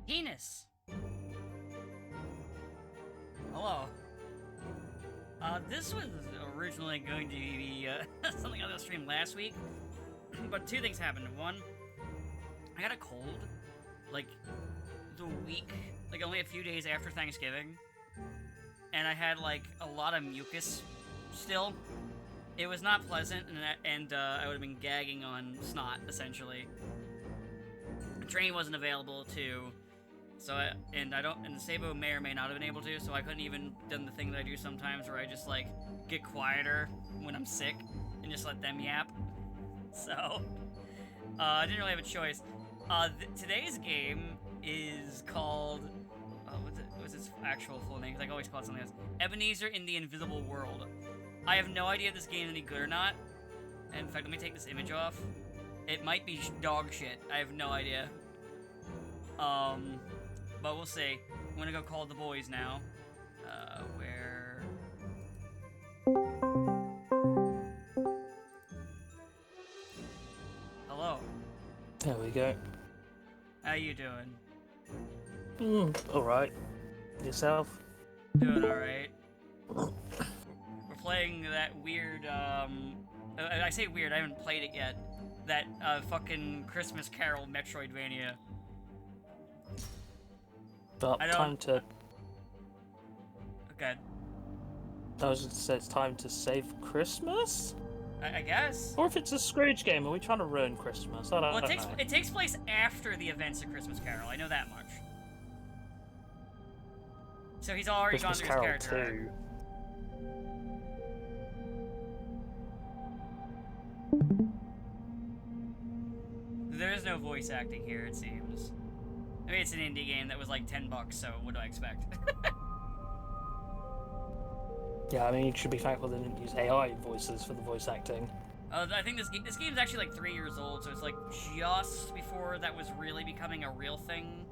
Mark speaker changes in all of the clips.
Speaker 1: Penis! Hello. This was originally going to be something I was going to stream last week, but two things happened. One, I got a cold, like, the week, like, only a few days after Thanksgiving, and I had, like, a lot of mucus still. It was not pleasant, and I would have been gagging on snot, essentially. The train wasn't available, too. So and Sabo may or may not have been able to, so I couldn't even done the thing that I do sometimes where I just, like, get quieter when I'm sick and just let them yap. So, I didn't really have a choice. Today's game is called, what's its actual full name? Because I always call it something else. Ebenezer in the Invisible World. I have no idea if this game is any good or not. And in fact, let me take this image off. It might be dog shit. I have no idea. But we'll see. I'm gonna go call the boys now. Where... Hello.
Speaker 2: There we go.
Speaker 1: How you doing?
Speaker 2: Alright. Yourself?
Speaker 1: Doing alright. We're playing that weird, I say weird, I haven't played it yet. That, fucking Christmas Carol Metroidvania.
Speaker 2: But time to...
Speaker 1: Okay.
Speaker 2: I was going to say it's time to save Christmas?
Speaker 1: I guess.
Speaker 2: Or if it's a Scrooge game, are we trying to ruin Christmas? I don't know.
Speaker 1: It takes place after the events of Christmas Carol, I know that much. So he's already
Speaker 2: Christmas
Speaker 1: gone through
Speaker 2: Carol
Speaker 1: his character
Speaker 2: 2.
Speaker 1: There is no voice acting here, it seems. I mean, it's an indie game that was like $10, so what do I expect?
Speaker 2: Yeah, I mean, you should be thankful they didn't use AI voices for the voice acting.
Speaker 1: I think this game's actually like 3 years old, so it's like just before that was really becoming a real thing.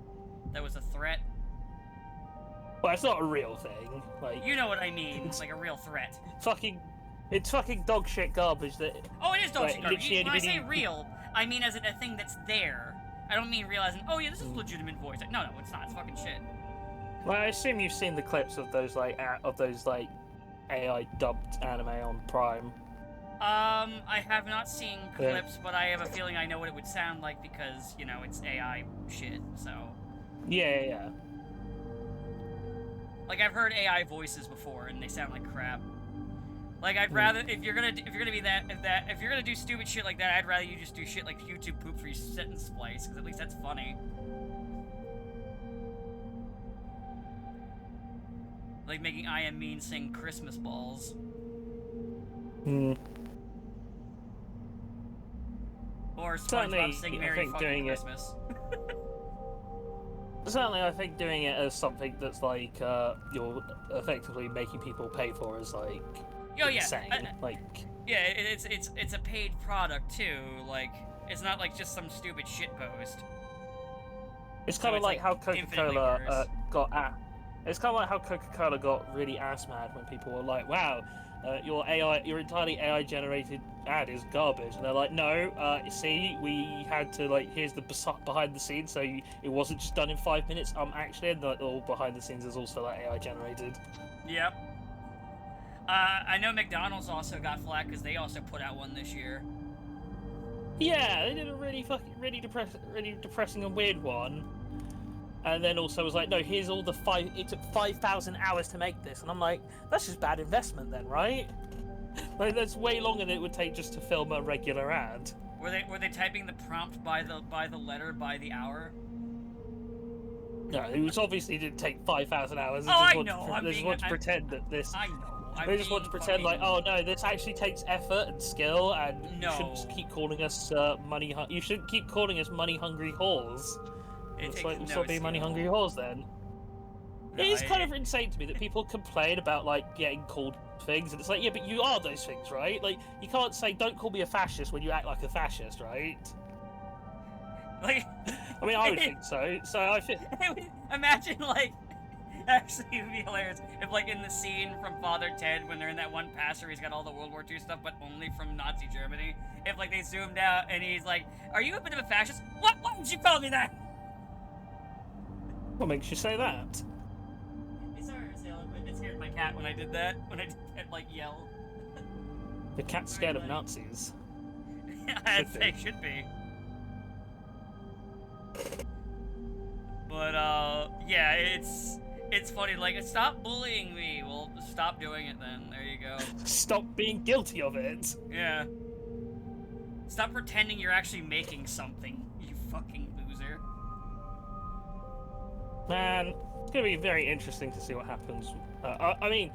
Speaker 1: That was a threat.
Speaker 2: Well, it's not a real thing. Like,
Speaker 1: you know what I mean? It's like a real threat.
Speaker 2: It's fucking dog shit garbage that...
Speaker 1: Oh, it is dog shit garbage. When I say
Speaker 2: anybody...
Speaker 1: real, I mean as in a thing that's there. I don't mean realizing, oh yeah, this is legitimate voice. No, it's not. It's fucking shit.
Speaker 2: Well, I assume you've seen the clips of those AI dubbed anime on Prime.
Speaker 1: I have not seen clips, but I have a feeling I know what it would sound like because, you know, it's AI shit, so...
Speaker 2: Yeah.
Speaker 1: Like, I've heard AI voices before, and they sound like crap. Like, I'd rather, if you're gonna do stupid shit like that, I'd rather you just do shit like YouTube poop for your sentence splice, because at least that's funny. Like making I Am Mean sing Christmas balls. Or SpongeBob sing Merry fucking Christmas.
Speaker 2: Certainly, I think doing it as something that's like, you're effectively making people pay for is like...
Speaker 1: Oh yeah,
Speaker 2: insane.
Speaker 1: Yeah, it's a paid product too. Like, it's not like just some stupid shit post.
Speaker 2: It's kind of like how Coca-Cola It's kind of like how Coca-Cola got really ass mad when people were like, "Wow, your entirely AI generated ad is garbage," and they're like, "No, you see, we had to like here's the behind the scenes, so it wasn't just done in 5 minutes. Actually, all behind the scenes is also like AI generated."
Speaker 1: Yep. I know McDonald's also got flack because they also put out one this year.
Speaker 2: Yeah, they did a really depressing and weird one. And then also was like, no, here's all it took 5,000 hours to make this. And I'm like, that's just bad investment then, right? Like, that's way longer than it would take just to film a regular ad.
Speaker 1: Were they typing the prompt by the letter by the hour?
Speaker 2: No, it was obviously didn't take 5,000 hours.
Speaker 1: I know.
Speaker 2: They just want to pretend that this...
Speaker 1: I know.
Speaker 2: They just want to pretend like, oh no, this actually takes effort and skill, and you shouldn't keep calling us you shouldn't keep calling us money-hungry whores. It's like, we'll stop being money-hungry whores then. No, it is kind of insane to me that people complain about, like, getting called things, and it's like, yeah, but you are those things, right? Like, you can't say, don't call me a fascist when you act like a fascist, right?
Speaker 1: Like...
Speaker 2: I mean, I would think so, I think...
Speaker 1: Imagine, like... Actually, it would be hilarious if, like, in the scene from Father Ted, when they're in that one pass where he's got all the World War II stuff, but only from Nazi Germany, if, like, they zoomed out and he's like, are you a bit of a fascist? What? Why did you call me that?
Speaker 2: What makes you say that?
Speaker 1: It scared my cat when I did that. When I did that, like, yell.
Speaker 2: The cat's scared of Nazis.
Speaker 1: I'd say should be. But, yeah, it's funny, like, stop bullying me. Well, stop doing it then. There you go.
Speaker 2: Stop being guilty of it.
Speaker 1: Yeah. Stop pretending you're actually making something, you fucking loser.
Speaker 2: Man, it's gonna be very interesting to see what happens. I mean,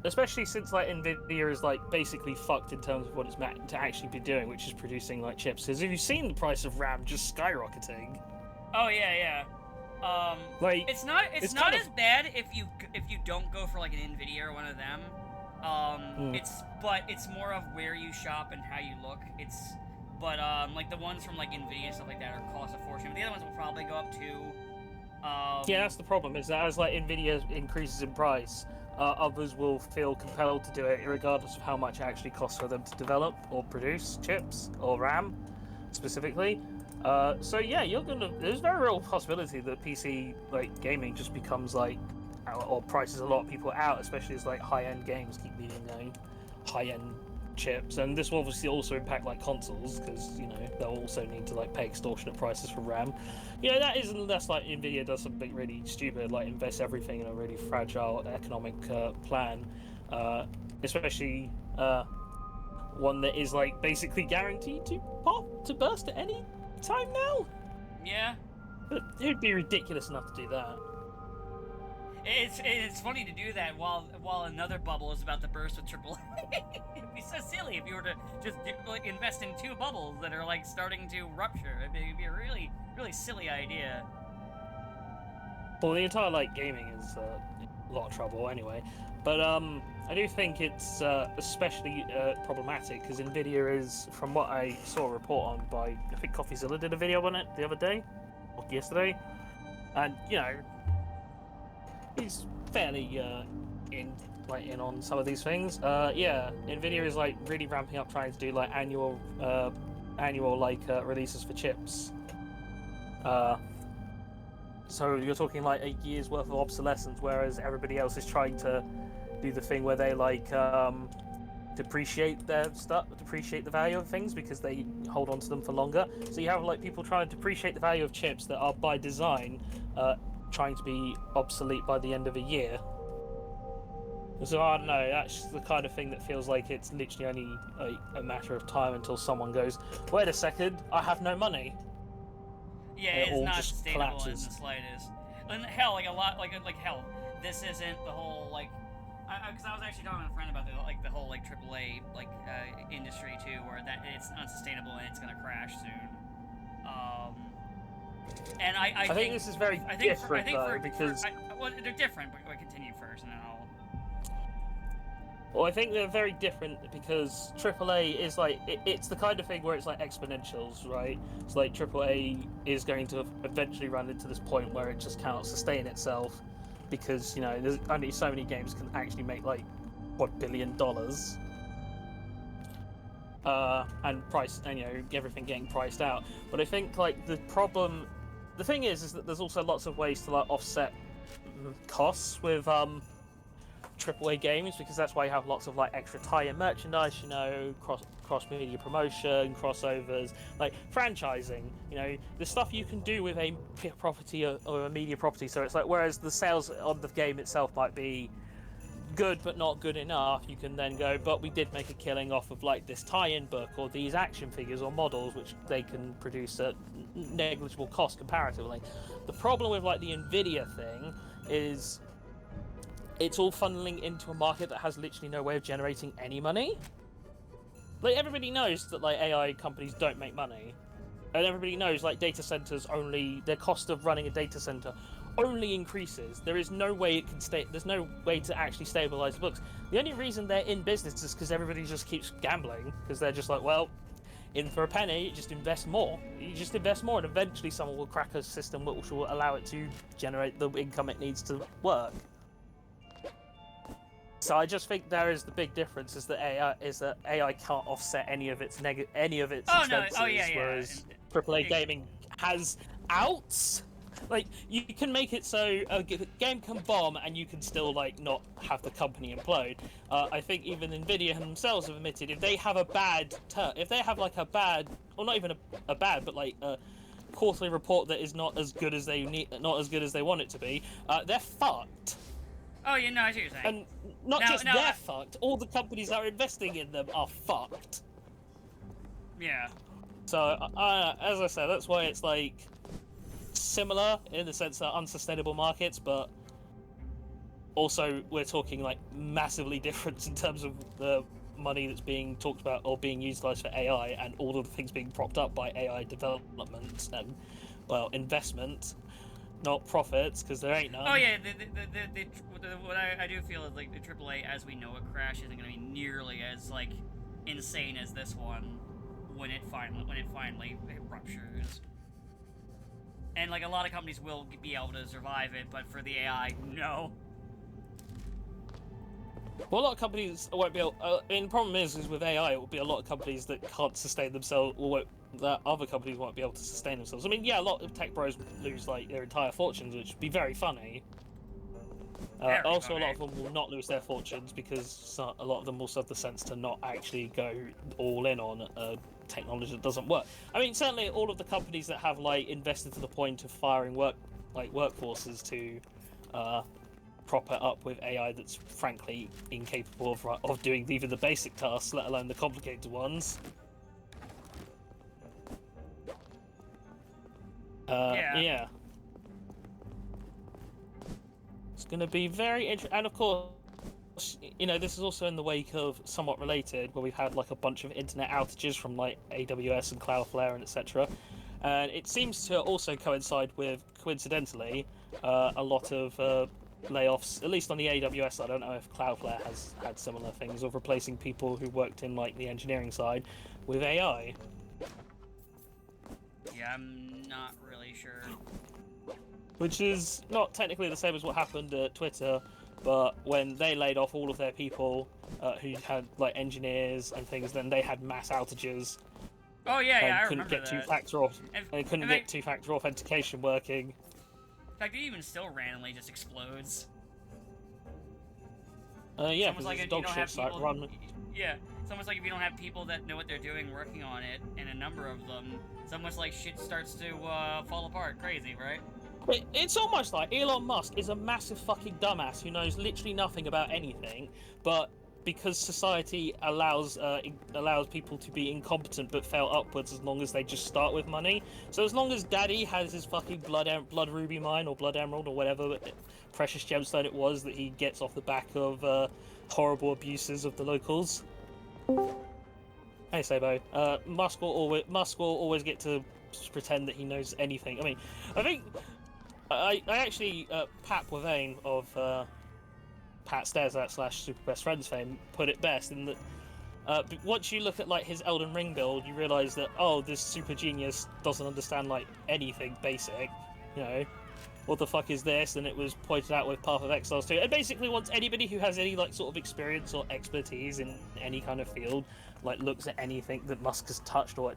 Speaker 2: especially since like Nvidia is like basically fucked in terms of what it's meant to actually be doing, which is producing like chips. Because have you seen the price of RAM just skyrocketing?
Speaker 1: Oh yeah.
Speaker 2: Like
Speaker 1: it's not as bad if you don't go for like an Nvidia or one of them. It's more of where you shop and how you look. Like the ones from like Nvidia and stuff like that are cost a fortune. But the other ones will probably go up too.
Speaker 2: Yeah, that's the problem. Is that as like Nvidia increases in price, others will feel compelled to do it, regardless of how much it actually costs for them to develop or produce chips or RAM, specifically. So yeah, there's a very real possibility that PC like gaming just becomes like, or prices a lot of people out, especially as like high-end games keep needing high-end chips, and this will obviously also impact like consoles because they'll also need to like pay extortionate prices for RAM. That's like Nvidia does something really stupid, like invest everything in a really fragile economic plan, especially one that is like basically guaranteed to burst at any time now.
Speaker 1: Yeah.
Speaker 2: But it would be ridiculous enough to do that.
Speaker 1: It's funny to do that while another bubble is about to burst with AAA. It'd be so silly if you were to just like invest in two bubbles that are like starting to rupture. It'd be a really, really silly idea.
Speaker 2: Well, the entire like gaming is a lot of trouble anyway. But I do think it's especially problematic because Nvidia is, from what I saw a report on by, I think CoffeeZilla did a video on it the other day or yesterday, and he's fairly in on some of these things. Nvidia is like really ramping up, trying to do like annual releases for chips. So you're talking like a year's worth of obsolescence, whereas everybody else is trying to do the thing where they like depreciate their stuff, depreciate the value of things because they hold on to them for longer. So you have like people trying to depreciate the value of chips that are by design trying to be obsolete by the end of a year. So I don't know, that's the kind of thing that feels like it's literally only a matter of time until someone goes, wait a second, I have no money.
Speaker 1: Yeah, it's not sustainable in the slightest. And hell, hell, this isn't the whole like, because I was actually talking to a friend about the whole like AAA industry too, where that it's unsustainable and it's gonna crash soon. And I think
Speaker 2: this is very different because
Speaker 1: they're different. But continue first, and then I'll.
Speaker 2: Well, I think they're very different because AAA is like it's the kind of thing where it's like exponentials, right? It's like AAA is going to eventually run into this point where it just cannot sustain itself because there's only so many games can actually make like $1 billion. And price, and everything getting priced out. But I think like the thing is that there's also lots of ways to like offset costs with AAA games, because that's why you have lots of like extra tie-in merchandise, cross media promotion, crossovers, like franchising, the stuff you can do with a property or a media property. So it's like, whereas the sales of the game itself might be good but not good enough, you can then go, but we did make a killing off of like this tie-in book or these action figures or models, which they can produce at negligible cost comparatively. The problem with like the Nvidia thing is it's all funneling into a market that has literally no way of generating any money. Like, everybody knows that like AI companies don't make money, and everybody knows like data centers their cost of running a data center only increases. There is no way it can stay. There's no way to actually stabilize the books. The only reason they're in business is because everybody just keeps gambling, because they're just like, well, in for a penny, you just invest more. You just invest more, and eventually someone will crack a system which will allow it to generate the income it needs to work. So I just think there is the big difference is that AI can't offset any of its expenses, whereas AAA gaming has outs. like you can make it so a game can bomb and you can still like not have the company implode. I think even Nvidia themselves have admitted if they have a bad if they have like a bad, or not even a bad, but like a quarterly report that is not as good as they need, not as good as they want it to be, they're fucked.
Speaker 1: Oh, yeah, no, I see what you're saying.
Speaker 2: And not they're fucked, all the companies that are investing in them are fucked.
Speaker 1: Yeah.
Speaker 2: So, as I said, that's why it's like similar in the sense that unsustainable markets, but also we're talking like massively different in terms of the money that's being talked about or being utilized for AI and all of the things being propped up by AI development and, well, investment. Not profits, because there ain't none.
Speaker 1: Oh yeah, what I do feel is like the AAA as we know it crash isn't going to be nearly as like insane as this one when it finally ruptures. And like a lot of companies will be able to survive it, but for the AI, no.
Speaker 2: Well, a lot of companies won't be able. And the problem is with AI, it will be a lot of companies that can't sustain themselves, or that other companies won't be able to sustain themselves. I mean, yeah, a lot of tech bros lose like their entire fortunes, which would be very funny. Also, a lot of them will not lose their fortunes because a lot of them also have the sense to not actually go all in on technology that doesn't work. I mean, certainly all of the companies that have like invested to the point of firing workforces to prop it up with AI that's frankly incapable of doing even the basic tasks, let alone the complicated ones. Yeah. It's going to be very interesting. And of course, you know, this is also in the wake of somewhat related, where we've had like a bunch of internet outages from like AWS and Cloudflare and etc. And it seems to also coincide with, coincidentally, a lot of layoffs, at least on the AWS side. I don't know if Cloudflare has had similar things of replacing people who worked in like the engineering side with AI.
Speaker 1: Yeah, I'm not really sure.
Speaker 2: Which is not technically the same as what happened at Twitter, but when they laid off all of their people who had like engineers and things, then they had mass outages.
Speaker 1: Oh yeah, I
Speaker 2: couldn't
Speaker 1: remember
Speaker 2: get
Speaker 1: that.
Speaker 2: They couldn't get two-factor authentication working.
Speaker 1: In fact, it even still randomly just explodes.
Speaker 2: Yeah, because it's a dog shit site run.
Speaker 1: Yeah, it's almost like if you don't have people that know what they're doing working on it, and a number of them, it's almost like shit starts to fall apart. Crazy, right?
Speaker 2: It's almost like Elon Musk is a massive fucking dumbass who knows literally nothing about anything, but because society allows people to be incompetent but fail upwards as long as they just start with money. So as long as Daddy has his fucking blood ruby mine or blood emerald or whatever precious gemstone it was that he gets off the back of horrible abuses of the locals. Hey Sabo, Musk will always get to pretend that he knows anything. I mean, I think I actually Pat Wavane of Pat Stairs at / Super Best Friends fame put it best in that once you look at like his Elden Ring build, you realise that this super genius doesn't understand like anything basic, you know. What the fuck is this? And it was pointed out with Path of Exiles too. And basically, once anybody who has any like sort of experience or expertise in any kind of field like looks at anything that Musk has touched or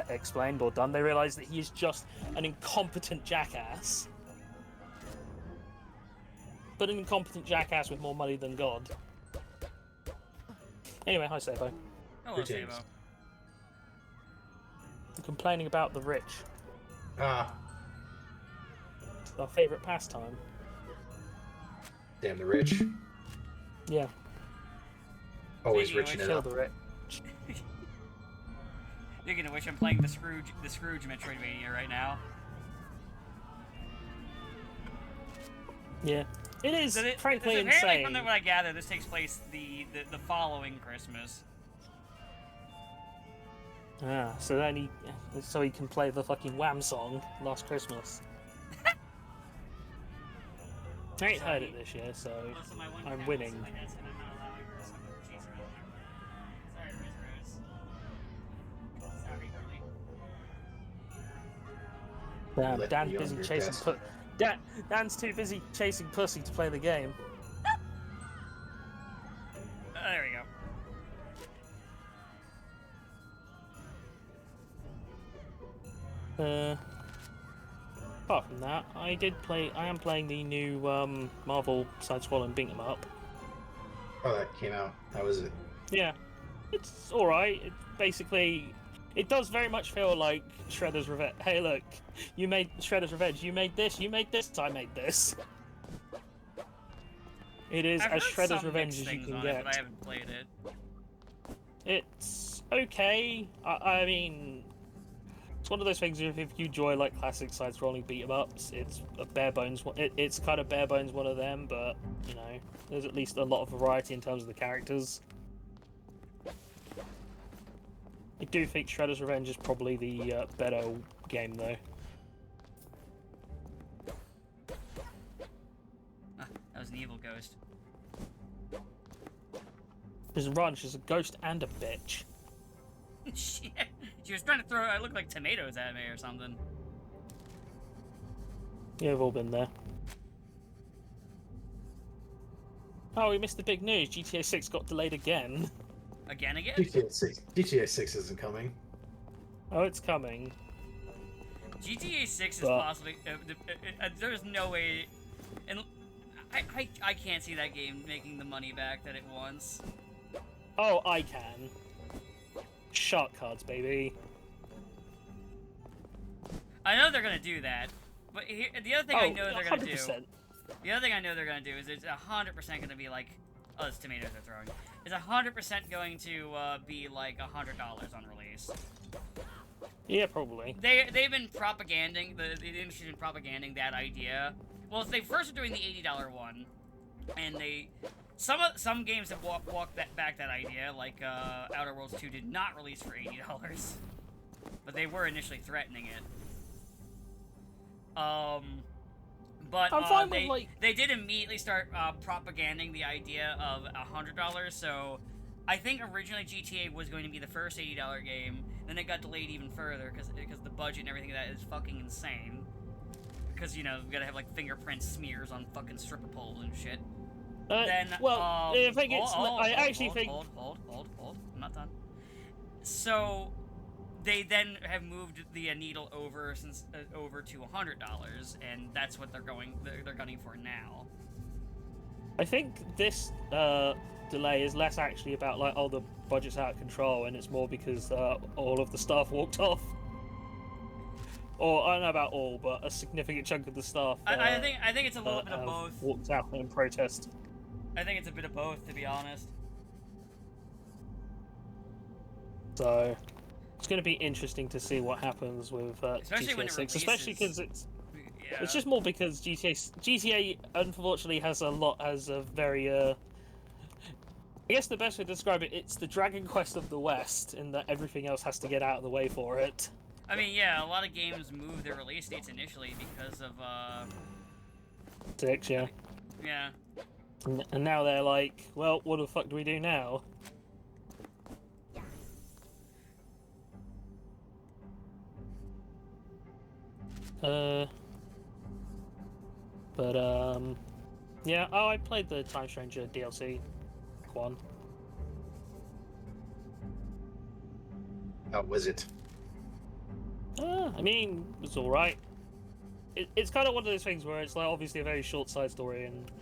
Speaker 2: explained or done, they realise that he is just an incompetent jackass. But an incompetent jackass with more money than God. Anyway, hi Sabo.
Speaker 1: Hello, Sabo.
Speaker 2: I'm complaining about the rich.
Speaker 3: Ah.
Speaker 2: It's our favourite pastime.
Speaker 3: Damn the rich.
Speaker 2: Yeah.
Speaker 3: Always rich it up.
Speaker 2: The rich.
Speaker 1: You're gonna wish I'm playing the Scrooge Metroidvania right now.
Speaker 2: Yeah. It is frankly insane.
Speaker 1: Apparently, from what I gather, this takes place the following Christmas.
Speaker 2: Ah, so he can play the fucking Wham song Last Christmas. I ain't heard it this year, so I'm winning. Damn, Dan's busy chasing Dan's too busy chasing pussy to play the game.
Speaker 1: There we go.
Speaker 2: Apart from that, I am playing the new Marvel side-scrolling beat 'em up.
Speaker 3: Oh, that came out. How was it?
Speaker 2: Yeah, it's all right. It does very much feel like Shredder's Revenge. Hey, look, you made Shredder's Revenge. You made this. You made this. I made this. It is
Speaker 1: I've
Speaker 2: as
Speaker 1: heard
Speaker 2: Shredder's
Speaker 1: some
Speaker 2: Revenge
Speaker 1: mixed
Speaker 2: as you
Speaker 1: things
Speaker 2: can
Speaker 1: on
Speaker 2: get.
Speaker 1: it, but I haven't played it.
Speaker 2: It's okay. I mean, it's one of those things. If you enjoy like classic side-scrolling beat-em-ups, it's a bare bones. It's kind of bare bones one of them, but you know, there's at least a lot of variety in terms of the characters. I do think Shredder's Revenge is probably the better game, though.
Speaker 1: Ah, that was an evil ghost.
Speaker 2: Just run, she's a ghost and a bitch.
Speaker 1: Shit. She was trying to throw, it looked like tomatoes at me or something.
Speaker 2: Yeah, we've all been there. Oh, we missed the big news. GTA 6 got delayed again.
Speaker 1: Again?
Speaker 3: GTA 6 isn't coming.
Speaker 2: Oh, it's coming.
Speaker 1: GTA 6 is possibly... there's no way... And I can't see that game making the money back that it wants.
Speaker 2: Oh, I can. Shark cards, baby.
Speaker 1: I know they're gonna do that, but the other thing I know they're gonna
Speaker 2: 100%.
Speaker 1: do... The other thing I know they're gonna do is it's 100% gonna be like... Oh, it's tomatoes they're throwing. It's 100% going to be like $100 on release.
Speaker 2: Yeah, probably.
Speaker 1: They've been propaganding, the industry's been propaganding that idea. Well, they first were doing the $80 one, and some games have walked back that idea, like Outer Worlds 2 did not release for $80, but they were initially threatening it. But
Speaker 2: I'm fine with, like...
Speaker 1: they did immediately start propaganding the idea of $100, so I think originally GTA was going to be the first $80 game, then it got delayed even further because the budget and everything of that is fucking insane. Because, you know, we gotta have, like, fingerprint smears on fucking stripper poles and shit. Then,
Speaker 2: well, I think it's... I actually think...
Speaker 1: Hold. I'm not done. So... They then have moved the needle over over to $100, and that's what they're gunning for now.
Speaker 2: I think this delay is less actually about like, oh, the budget's out of control, and it's more because all of the staff walked off. Or I don't know about all, but a significant chunk of the staff.
Speaker 1: I think it's a little bit of both.
Speaker 2: Walked out in protest.
Speaker 1: I think it's a bit of both, to be honest.
Speaker 2: So. It's going to be interesting to see what happens with GTA 6, especially because it's just more because GTA unfortunately has a very I guess the best way to describe it, it's the Dragon Quest of the West, in that everything else has to get out of the way for it.
Speaker 1: I mean, yeah, a lot of games move their release dates initially because of
Speaker 2: 6, yeah.
Speaker 1: Yeah.
Speaker 2: And now they're like, well, what the fuck do we do now? Yeah, I played the Time Stranger DLC one.
Speaker 3: How was it?
Speaker 2: I mean, it was alright. It's kind of one of those things where it's like obviously a very short side story and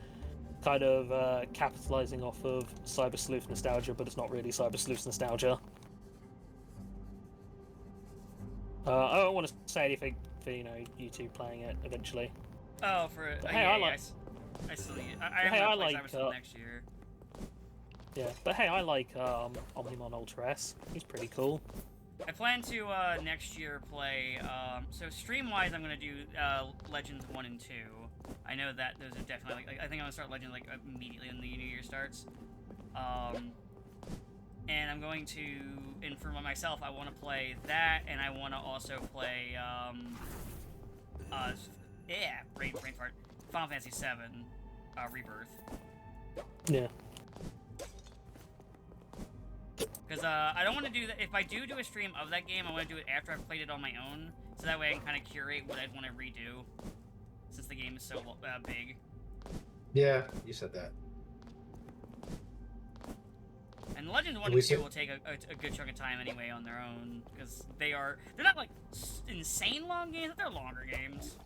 Speaker 2: kind of capitalizing off of Cyber Sleuth nostalgia, but it's not really Cyber Sleuth nostalgia. I don't want to say anything for, you know, you two playing it eventually.
Speaker 1: Oh, for it.
Speaker 2: Hey, I like.
Speaker 1: I still need. I like next year.
Speaker 2: Yeah, but hey, I like Omnimon Ultra S. He's pretty cool.
Speaker 1: I plan to next year play. So stream-wise, I'm gonna do Legends 1 and 2. I know that those are definitely like I think I'm gonna start Legends like immediately when the new year starts. And I'm going to, and for myself, I want to play that, and I want to also play, brain fart, Final Fantasy VII, Rebirth.
Speaker 2: Yeah.
Speaker 1: Because, I don't want to do that, if I do a stream of that game, I want to do it after I've played it on my own, so that way I can kind of curate what I'd want to redo, since the game is so big.
Speaker 3: Yeah, you said that.
Speaker 1: And Legends 1 and 2 will take a good chunk of time anyway on their own, because they're not like insane long games, but they're longer games.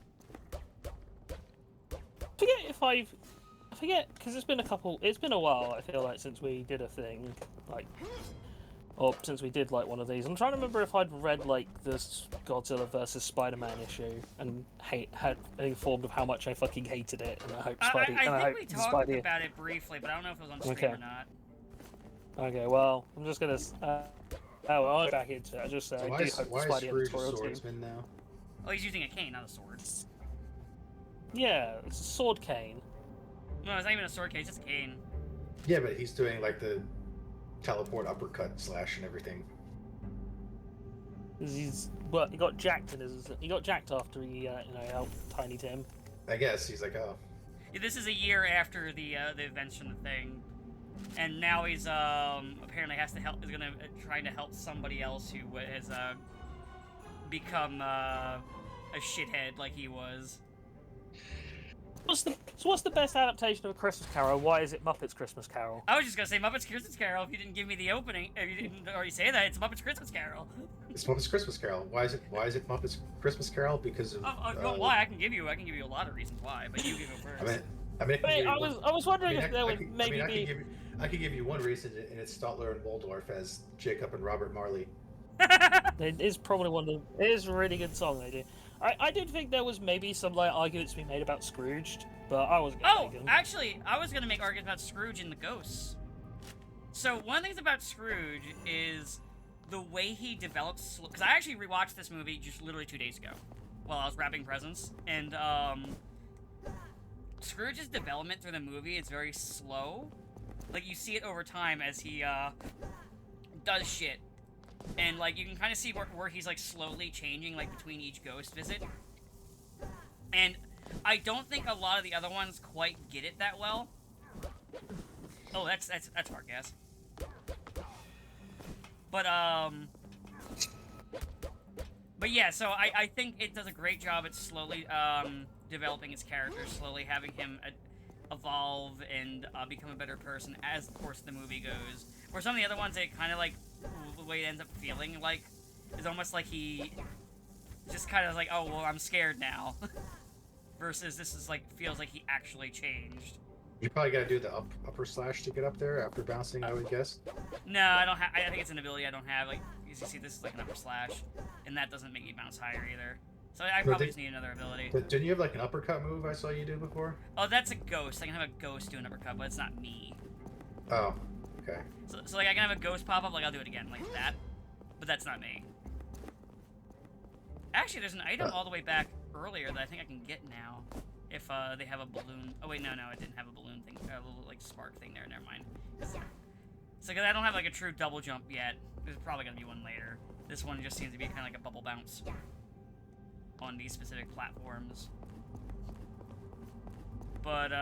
Speaker 2: I forget because it's been a while. I feel like since we did a thing, like, or since we did like one of these. I'm trying to remember if I'd read like this Godzilla versus Spider-Man issue and had informed of how much I fucking hated it, and I hope Spidey.
Speaker 1: I think we talked about it briefly, but I don't know if it was on stream or not.
Speaker 2: Okay, well, I'm just gonna. I'll back into it. I just say
Speaker 3: So
Speaker 2: I
Speaker 3: why
Speaker 2: do
Speaker 3: is
Speaker 2: hope
Speaker 3: Scrooge
Speaker 2: Spidey
Speaker 3: a
Speaker 2: editorial team.
Speaker 3: swordsman now?
Speaker 1: Oh, he's using a cane, not a sword.
Speaker 2: Yeah, it's a sword cane.
Speaker 1: No, it's not even a sword cane, it's just a cane.
Speaker 3: Yeah, but he's doing like the teleport uppercut slash and everything.
Speaker 2: He got jacked after he helped Tiny Tim.
Speaker 3: I guess he's like, oh.
Speaker 1: Yeah, this is a year after the invention thing, and now he's apparently is gonna trying to help somebody else who has become a shithead like he was.
Speaker 2: What's the best adaptation of A Christmas Carol? Why is it Muppets Christmas Carol?
Speaker 1: I was just gonna say Muppets Christmas Carol if you didn't give me the opening. If you didn't already say that, it's Muppets Christmas Carol.
Speaker 3: It's Muppets Christmas Carol. Why is it Muppets Christmas Carol? Because of
Speaker 1: why? I can give you a lot of reasons why, but you can go first.
Speaker 2: I was wondering if there would maybe be.
Speaker 3: I could give you one reason, and it's Stotler and Waldorf as Jacob and Robert Marley.
Speaker 2: It is probably one of the. It is a really good song they do. I did think there was maybe some like arguments to be made about Scrooged, but I wasn't gonna make them.
Speaker 1: Actually, I was gonna make arguments about Scrooge and the ghosts. So one of the things about Scrooge is the way he develops. Because I actually rewatched this movie just literally 2 days ago, while I was wrapping presents, and Scrooge's development through the movie is very slow. Like you see it over time as he does shit. And, like, you can kind of see where he's, like, slowly changing, like, between each ghost visit. And I don't think a lot of the other ones quite get it that well. Oh, that's hard gas. But yeah, so I think it does a great job at slowly, developing its character, slowly having him evolve and become a better person as, of course, the movie goes. Where some of the other ones, it kind of, like, the way it ends up feeling like is almost like he just kind of like, oh well, I'm scared now. Versus this is like feels like he actually changed.
Speaker 3: You probably gotta do the upper slash to get up there after bouncing, I would guess.
Speaker 1: No, I don't have. I think it's an ability I don't have. Like as you see, this is like an upper slash, and that doesn't make me bounce higher either. So I probably just need another ability.
Speaker 3: Didn't you have like an uppercut move I saw you do before?
Speaker 1: Oh, that's a ghost. I can have a ghost do an uppercut, but it's not me.
Speaker 3: Oh. Okay.
Speaker 1: So like I can have a ghost pop up, like I'll do it again, like that, but that's not me. Actually, there's an item all the way back earlier that I think I can get now, if they have a balloon. Oh wait, no, it didn't have a balloon thing, a little like spark thing there. Never mind. So because I don't have like a true double jump yet, there's probably gonna be one later. This one just seems to be kind of like a bubble bounce on these specific platforms. But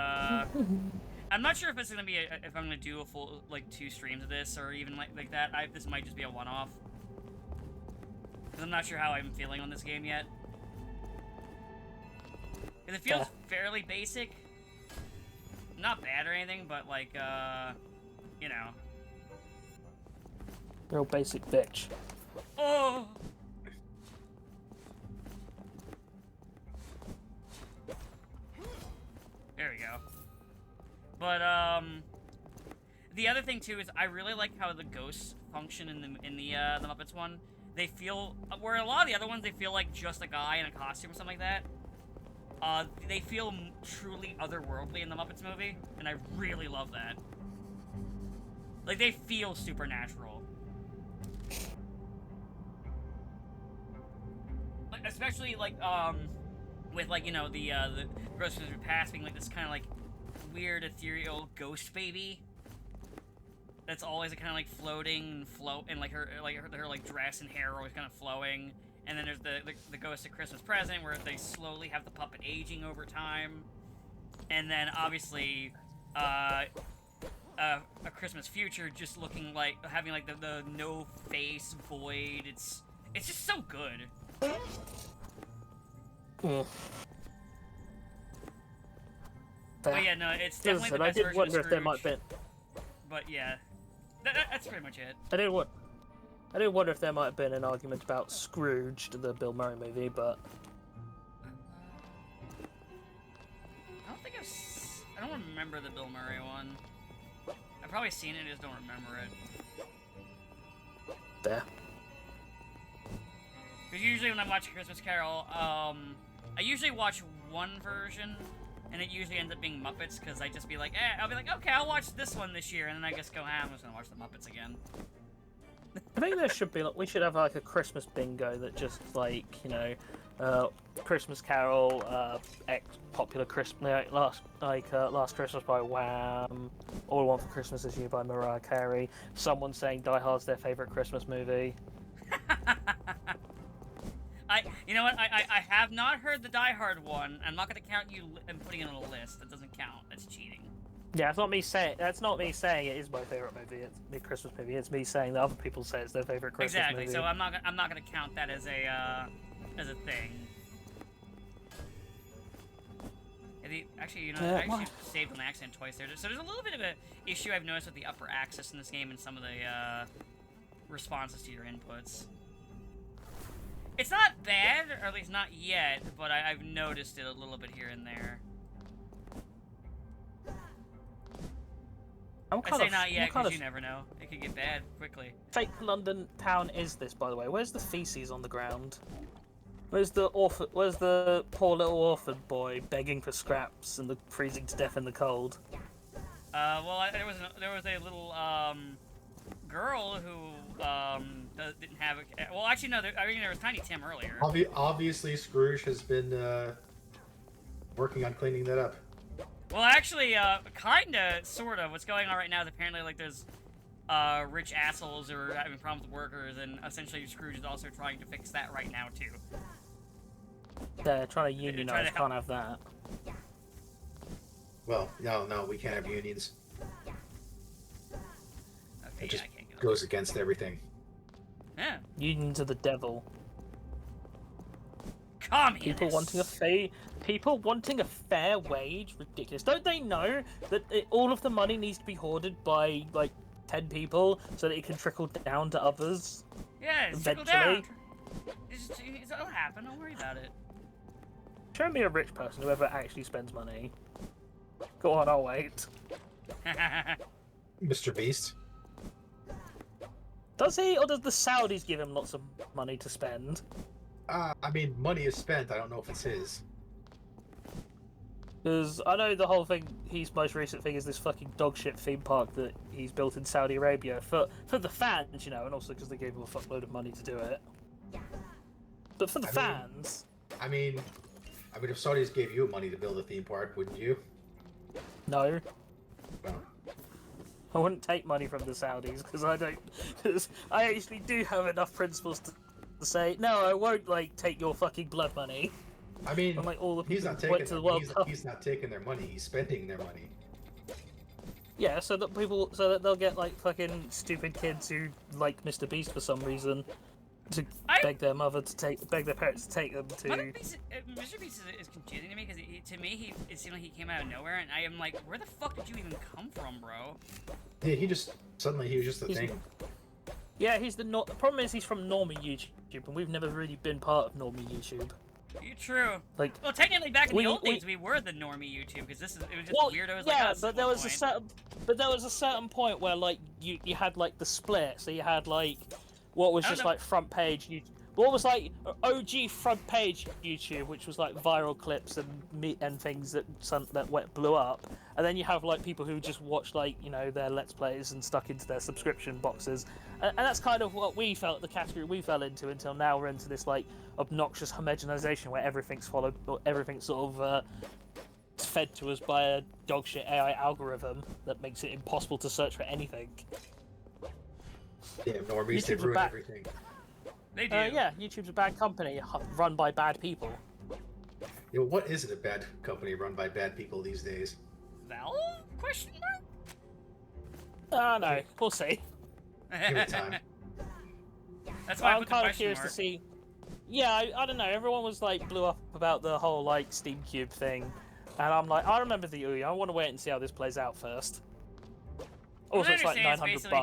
Speaker 1: I'm not sure if it's gonna be if I'm gonna do a full like 2 streams of this or even like that. This might just be a one-off because I'm not sure how I'm feeling on this game yet. Because it feels fairly basic, not bad or anything, but like you know,
Speaker 2: real basic bitch.
Speaker 1: Oh. There we go. But the other thing too is I really like how the ghosts function in the Muppets one. They feel where a lot of the other ones they feel like just a guy in a costume or something like that. They feel truly otherworldly in the Muppets movie, and I really love that. Like they feel supernatural. Like, especially like with like, you know, the Ghostbusters Past being like this kind of like weird ethereal ghost baby that's always kind of like floating and like her dress and hair are always kind of flowing. And then there's the Ghost of Christmas Present where they slowly have the puppet aging over time. And then obviously A Christmas Future just looking like having like the no face void. It's just so good. But yeah, no, it's definitely the best version of Scrooge. I did wonder if there might be. But yeah, that's pretty much it.
Speaker 2: I did wonder if there might have been an argument about Scrooge, the Bill Murray movie, but
Speaker 1: I don't think I've remember the Bill Murray one. I've probably seen it, I just don't remember it.
Speaker 2: There.
Speaker 1: Because usually when I watch A Christmas Carol, I usually watch one version, and it usually ends up being Muppets, because I just be like, I'll be like, okay, I'll watch this one this year, and then I just go, I'm just gonna watch the Muppets again.
Speaker 2: I think there should be, like, we should have, like, a Christmas bingo that just, like, you know, Christmas Carol, popular Christmas, Last Christmas by Wham, All I Want for Christmas Is You by Mariah Carey, someone saying Die Hard's their favourite Christmas movie.
Speaker 1: You know what, I have not heard the Die Hard one. I'm not going to count you and putting it on a list. That doesn't count. That's cheating.
Speaker 2: Yeah, that's not me saying it is my favourite movie. It's the Christmas movie. It's me saying that other people say it's their favourite Christmas movie.
Speaker 1: Exactly. So I'm not going to count that as a thing. Actually, you know, I actually saved on accident twice there. So there's a little bit of an issue I've noticed with the upper axis in this game and some of the responses to your inputs. It's not bad, or at least not yet, but I've noticed it a little bit here and there. I'd say not yet, because you never know. It could get bad quickly.
Speaker 2: Fake London town is this, by the way? Where's the feces on the ground? Where's the poor little orphan boy begging for scraps and freezing to death in the cold?
Speaker 1: Well, there was a little girl who didn't have a. Well, actually, no. There was Tiny Tim earlier.
Speaker 3: Obviously, Scrooge has been working on cleaning that up.
Speaker 1: Well, actually, kinda, sorta. What's going on right now is apparently, like, there's rich assholes who are having problems with workers, and essentially Scrooge is also trying to fix that right now too.
Speaker 2: They're trying to unionize. Can't have that.
Speaker 3: Well, no, we can't have unions.
Speaker 1: Okay,
Speaker 3: it just
Speaker 1: I can't
Speaker 3: goes against everything.
Speaker 1: Yeah.
Speaker 2: Unions are the devil.
Speaker 1: Communists.
Speaker 2: People wanting a fair wage, ridiculous. Don't they know that all of the money needs to be hoarded by like 10 people so that it can trickle down to others?
Speaker 1: Yeah, trickle down. It'll happen. Don't worry about it.
Speaker 2: Show me a rich person who ever actually spends money. Go on, I'll wait.
Speaker 3: Mr. Beast.
Speaker 2: Does he, or does the Saudis give him lots of money to spend?
Speaker 3: I mean, money is spent. I don't know if it's his.
Speaker 2: Because I know the whole thing, his most recent thing is this fucking dogshit theme park that he's built in Saudi Arabia for the fans, you know, and also because they gave him a fuckload of money to do it. But for the fans...
Speaker 3: I mean, if Saudis gave you money to build a theme park, wouldn't you?
Speaker 2: No.
Speaker 3: Well.
Speaker 2: I wouldn't take money from the Saudis, because I actually do have enough principles to say, no, I won't, like, take your fucking blood money.
Speaker 3: I mean,
Speaker 2: like, all the
Speaker 3: he's not taking he's not taking their money, he's spending their money.
Speaker 2: Yeah, so that they'll get, like, fucking stupid kids who like Mr. Beast for some reason to beg their parents to take them to...
Speaker 1: Mr. Beast is confusing to me, because to me, it seemed like he came out of nowhere, and I am like, where the fuck did you even come from, bro?
Speaker 3: Yeah, he was just the thing.
Speaker 2: Yeah, the problem is he's from normie YouTube, and we've never really been part of normie YouTube.
Speaker 1: You're true.
Speaker 2: Like,
Speaker 1: well, technically, back in the old days, we were the normie YouTube, because it was just weirdos like us.
Speaker 2: Yeah, but there was a certain point where, like, you had, like, the split, so you had, like, what was just like front page YouTube. What was like OG front page YouTube, which was like viral clips and things that blew up, and then you have like people who just watch like, you know, their Let's Plays and stuck into their subscription boxes, and that's kind of what we felt, the category we fell into, until now we're into this like obnoxious homogenization where everything's sort of fed to us by a dogshit AI algorithm that makes it impossible to search for anything.
Speaker 3: Yeah, normies, they ruin everything.
Speaker 1: They do.
Speaker 2: Yeah, YouTube's a bad company run by bad people.
Speaker 3: Yeah, what is it, a bad company run by bad people these days?
Speaker 1: Valve? Question mark?
Speaker 2: No, we'll see.
Speaker 3: Give it time.
Speaker 1: That's why
Speaker 2: I'm kind of curious to see. Yeah, I don't know. Everyone was like blew up about the whole like Steam Cube thing, and I'm like, I remember the Ouya. I want to wait and see how this plays out first. Also, it's like $900.
Speaker 1: From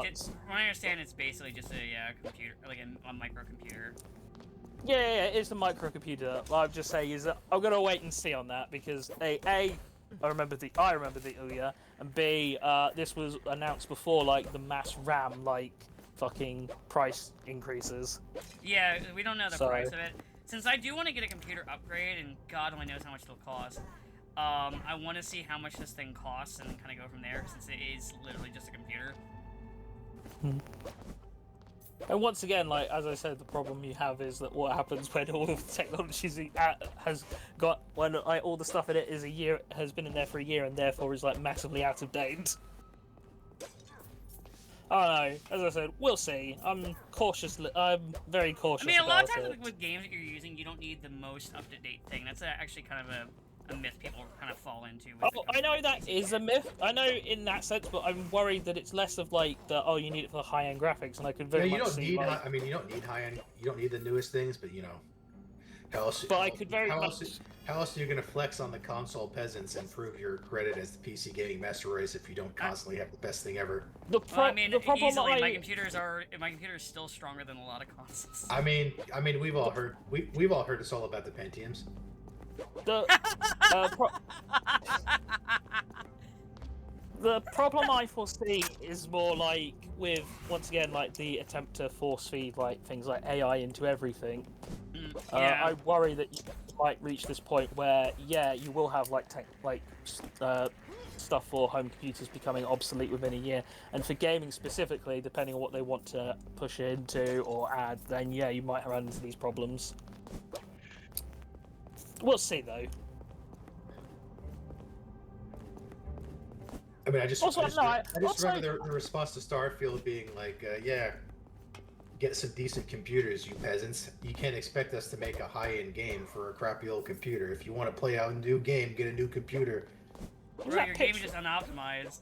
Speaker 1: what I understand, it's basically just a computer, like a microcomputer.
Speaker 2: Yeah, it's a microcomputer. What I'm just saying is that I'm gonna wait and see on that, because a I remember the Ouya, and B, this was announced before like the mass RAM like fucking price increases.
Speaker 1: Yeah, we don't know the price of it. Since I do want to get a computer upgrade, and God only knows how much it'll cost, I want to see how much this thing costs and kind of go from there, since it is literally just a computer.
Speaker 2: And once again, like as I said, the problem you have is that what happens when all of the technology when all the stuff in it has been in there for a year and therefore is like massively out of date. I don't know. As I said, we'll see. I'm very cautious.
Speaker 1: I mean, a lot of times with games that you're using, you don't need the most up-to-date thing. That's actually kind of a myth people kind of fall into.
Speaker 2: I know that is a myth. I know in that sense, but I'm worried that it's less of like you need it for the high-end graphics, and I could very much see.
Speaker 3: I mean, you don't need high-end. You don't need the newest things, but you know, how else?
Speaker 2: But I could very much.
Speaker 3: How else are you going to flex on the console peasants and prove your credit as the PC gaming master race if you don't constantly have the best thing ever?
Speaker 1: The problem easily, my computer is still stronger than a lot of consoles.
Speaker 3: I mean, we've all heard it's all about the Pentiums.
Speaker 2: The problem I foresee is more like with once again like the attempt to force feed like things like AI into everything.
Speaker 1: Yeah.
Speaker 2: I worry that you might reach this point where you will have like stuff for home computers becoming obsolete within a year, and for gaming specifically, depending on what they want to push into or add, then you might run into these problems. We'll see though.
Speaker 3: I mean, I just remember the response to Starfield being like, get some decent computers, you peasants. You can't expect us to make a high-end game for a crappy old computer. If you want to play out a new game, get a new computer.
Speaker 1: Right, your game is just unoptimized.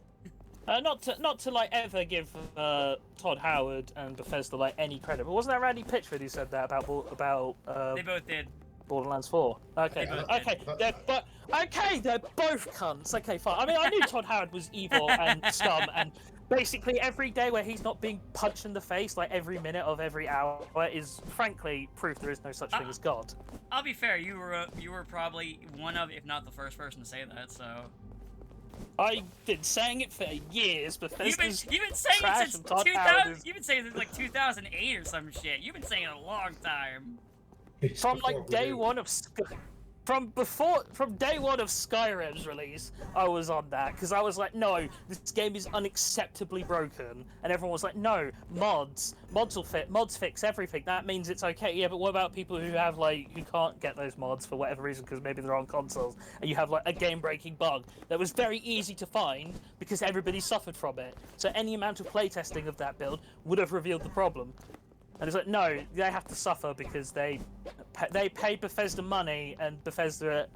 Speaker 2: Not to like ever give Todd Howard and Bethesda like any credit, but wasn't that Randy Pitchford who said that about
Speaker 1: They both did.
Speaker 2: Borderlands 4. Okay, they're both cunts. Okay, fine. I mean, I knew Todd Howard was evil and scum, and basically every day where he's not being punched in the face, like every minute of every hour, is frankly proof there is no such thing as God.
Speaker 1: I'll be fair. You were probably one of, if not the first person to say that. So.
Speaker 2: I've been saying it for years, but
Speaker 1: you've been saying it since 2000. You've been saying it since like 2008 or some shit. You've been saying it a long time.
Speaker 2: From like day one of From day one of Skyrim's release, I was on that because I was like, no, this game is unacceptably broken, and everyone was like, no, mods will fix everything. That means it's okay. Yeah, but what about people who have who can't get those mods for whatever reason because maybe they're on consoles, and you have like a game-breaking bug that was very easy to find because everybody suffered from it. So any amount of playtesting of that build would have revealed the problem. And it's like, no, they have to suffer because they paid Bethesda money, and Bethesda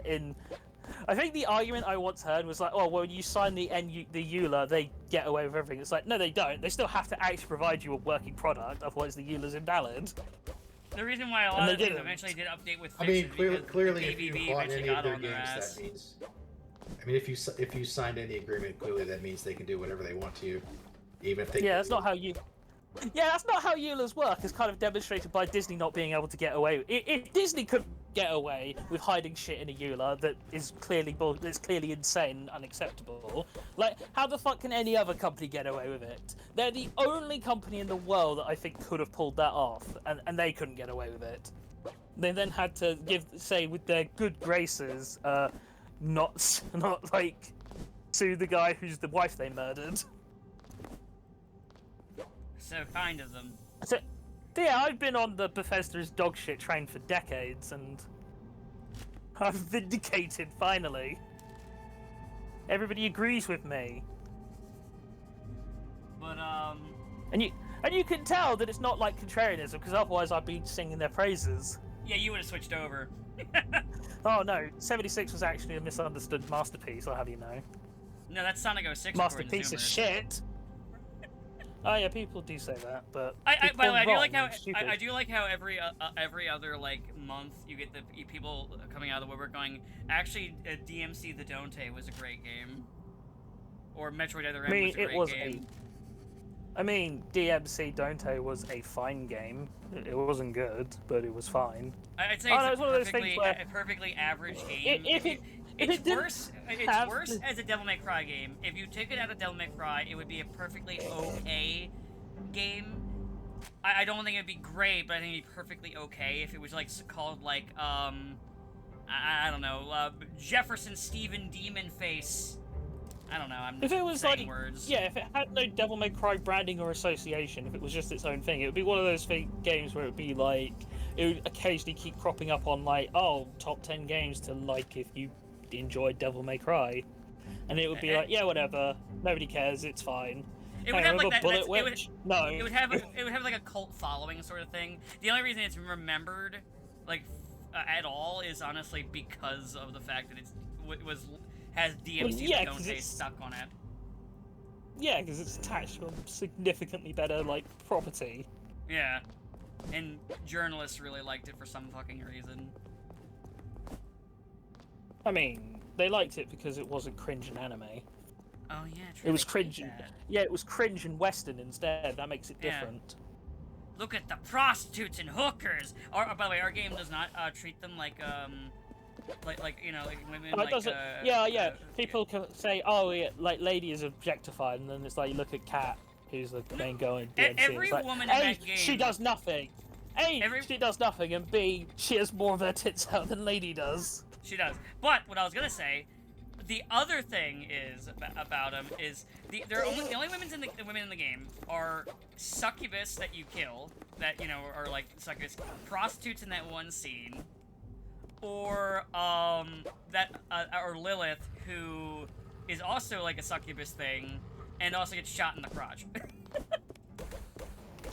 Speaker 2: I think the argument I once heard was like, oh, well, when you sign the EULA, they get away with everything. It's like, no, they don't. They still have to actually provide you a working product, otherwise the EULA's invalid.
Speaker 1: The reason why a lot of things eventually did update with
Speaker 3: fixes, I mean, clearly if you bought any of their games, that means... I mean, if you signed any agreement, clearly that means they can do whatever they want to you, even if they...
Speaker 2: Yeah, that's not how you... Yeah, that's not how EULAs work. It's kind of demonstrated by Disney not being able to get away. If Disney could get away with hiding shit in a EULA that is clearly insane and unacceptable, like, how the fuck can any other company get away with it? They're the only company in the world that I think could have pulled that off, and they couldn't get away with it. They then had to say with their good graces, not sue the guy who's the wife they murdered.
Speaker 1: So kind of them.
Speaker 2: So, yeah, I've been on the Bethesda's dogshit train for decades, and I'm vindicated finally. Everybody agrees with me.
Speaker 1: But
Speaker 2: and you can tell that it's not like contrarianism, because otherwise I'd be singing their praises.
Speaker 1: Yeah, you would have switched over.
Speaker 2: Oh no, 76 was actually a misunderstood masterpiece. I'll have you know.
Speaker 1: No, that's Sonic 06.
Speaker 2: Masterpiece of shit. Oh yeah, people do say that, but
Speaker 1: I do like how every other month you get the people coming out of the woodwork going, actually, DMC the Dante was a great game, or Metroid Other M was a great game.
Speaker 2: I mean, DMC Dante was a fine game. It wasn't good, but it was fine.
Speaker 1: I'd say it's a perfectly average game. It's worse. It's worse as a Devil May Cry game. If you took it out of Devil May Cry, it would be a perfectly okay game. I don't think it'd be great, but I think it'd be perfectly okay if it was like called like I don't know, Jefferson Stephen Demon Face. I don't know. I'm
Speaker 2: if it was like
Speaker 1: words.
Speaker 2: Yeah, if it had no Devil May Cry branding or association, if it was just its own thing, it would be one of those games where it would be like it would occasionally keep cropping up on like top 10 games to like if you enjoyed Devil May Cry, and it would be like whatever, nobody cares, it's fine.
Speaker 1: It would have like that.
Speaker 2: Bullet Witch? No.
Speaker 1: It would have like a cult following sort of thing. The only reason it's remembered like at all is honestly because of the fact that has DMC's Don't Say stuck on it.
Speaker 2: Yeah, because it's attached to a significantly better like property.
Speaker 1: Yeah, and journalists really liked it for some fucking reason.
Speaker 2: I mean, they liked it because it wasn't cringe and anime.
Speaker 1: Oh yeah, true.
Speaker 2: It was cringe. Yeah, it was cringe and Western instead. That makes it different.
Speaker 1: Yeah. Look at the prostitutes and hookers. By the way, our game does not treat them like you know, like women.
Speaker 2: It doesn't. People can say, "Oh, yeah, like lady is objectified," and then it's like you look at Kat, who's the main girl in DMC.
Speaker 1: Every
Speaker 2: like,
Speaker 1: woman in
Speaker 2: A,
Speaker 1: that game.
Speaker 2: she does nothing. A, she does nothing, and B, she has more of her tits out than Lady does.
Speaker 1: She does. But what I was gonna say, the other thing is about them is the only women in the game are succubus that you kill, that you know are like succubus prostitutes in that one scene. Or or Lilith, who is also like a succubus thing, and also gets shot in the crotch.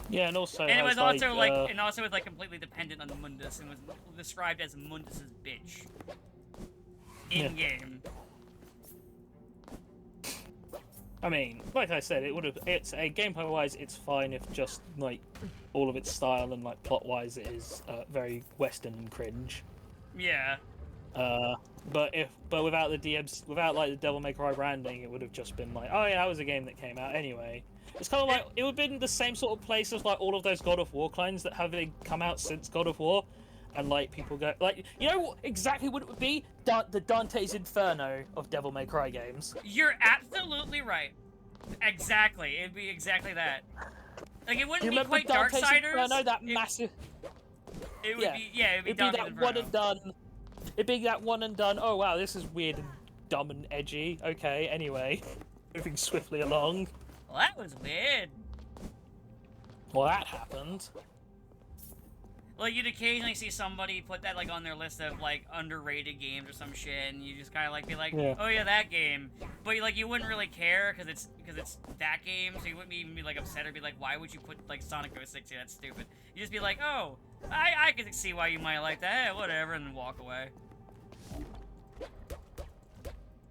Speaker 2: Yeah, and also
Speaker 1: and it was also and also was like completely dependent on the Mundus, and was described as Mundus's bitch in game.
Speaker 2: I mean, like I said, it's gameplay wise, it's fine if just like all of its style and like plot wise, it is very Western and cringe.
Speaker 1: Yeah.
Speaker 2: But without without like the Devil May Cry branding, it would have just been like, oh yeah, that was a game that came out anyway. It's kind of like it would have been the same sort of place as like all of those God of War clones that have come out since God of War, and like people go like, you know exactly what it would be? The Dante's Inferno of Devil May Cry games.
Speaker 1: You're absolutely right. Exactly, it'd be exactly that. Like it wouldn't be quite
Speaker 2: Dante's
Speaker 1: Darksiders.
Speaker 2: Inferno, that massive.
Speaker 1: It would be it'd be
Speaker 2: that one and done. It'd be that one and done. Oh wow, this is weird and dumb and edgy. Okay, anyway, moving swiftly along.
Speaker 1: Well, that was weird.
Speaker 2: Well, that happened.
Speaker 1: Like you'd occasionally see somebody put that like on their list of like underrated games or some shit, and you just kind of like be like, oh yeah, that game. But like you wouldn't really care because it's that game, so you wouldn't even be like upset or be like, why would you put like Sonic 06 here? That's stupid. You just be like, oh, I can see why you might like that, whatever, and then walk away.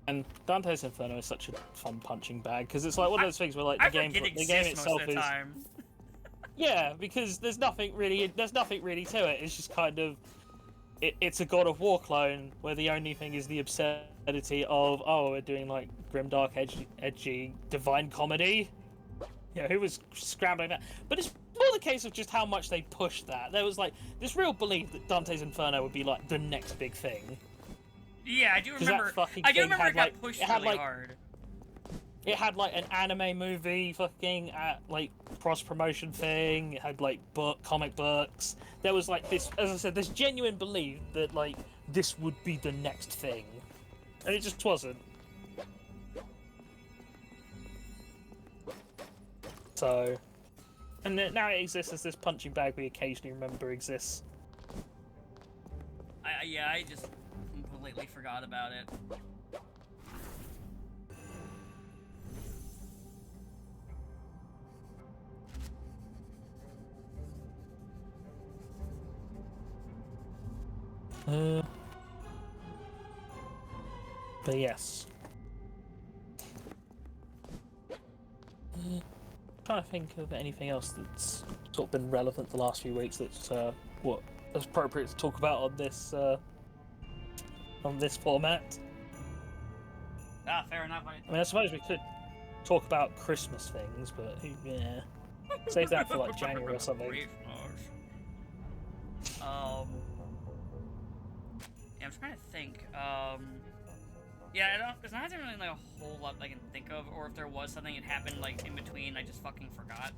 Speaker 2: And Dante's Inferno is such a fun punching bag because it's like one of those things where like the game itself is. Yeah, because there's nothing really to it. It's just kind of it's a God of War clone where the only thing is the absurdity of we're doing like grimdark, edgy, divine comedy. Yeah, who was scrambling that? But it's more the case of just how much they pushed that. There was like this real belief that Dante's Inferno would be like the next big thing.
Speaker 1: Yeah, I do remember. It got pushed really hard.
Speaker 2: It had like an anime movie fucking like cross promotion thing. It had like comic books. There was like this, as I said, this genuine belief that like this would be the next thing, and it just wasn't. So, and now it exists as this punching bag we occasionally remember exists.
Speaker 1: I just completely forgot about it.
Speaker 2: But yes. Trying to think of anything else that's sort of been relevant the last few weeks that's that's appropriate to talk about on this format.
Speaker 1: Fair enough.
Speaker 2: I mean, I suppose we could talk about Christmas things, but yeah, save that for like January or something.
Speaker 1: Yeah, I'm trying to think. Yeah, there's not really like a whole lot I can think of, or if there was something that happened like in between, I just fucking forgot.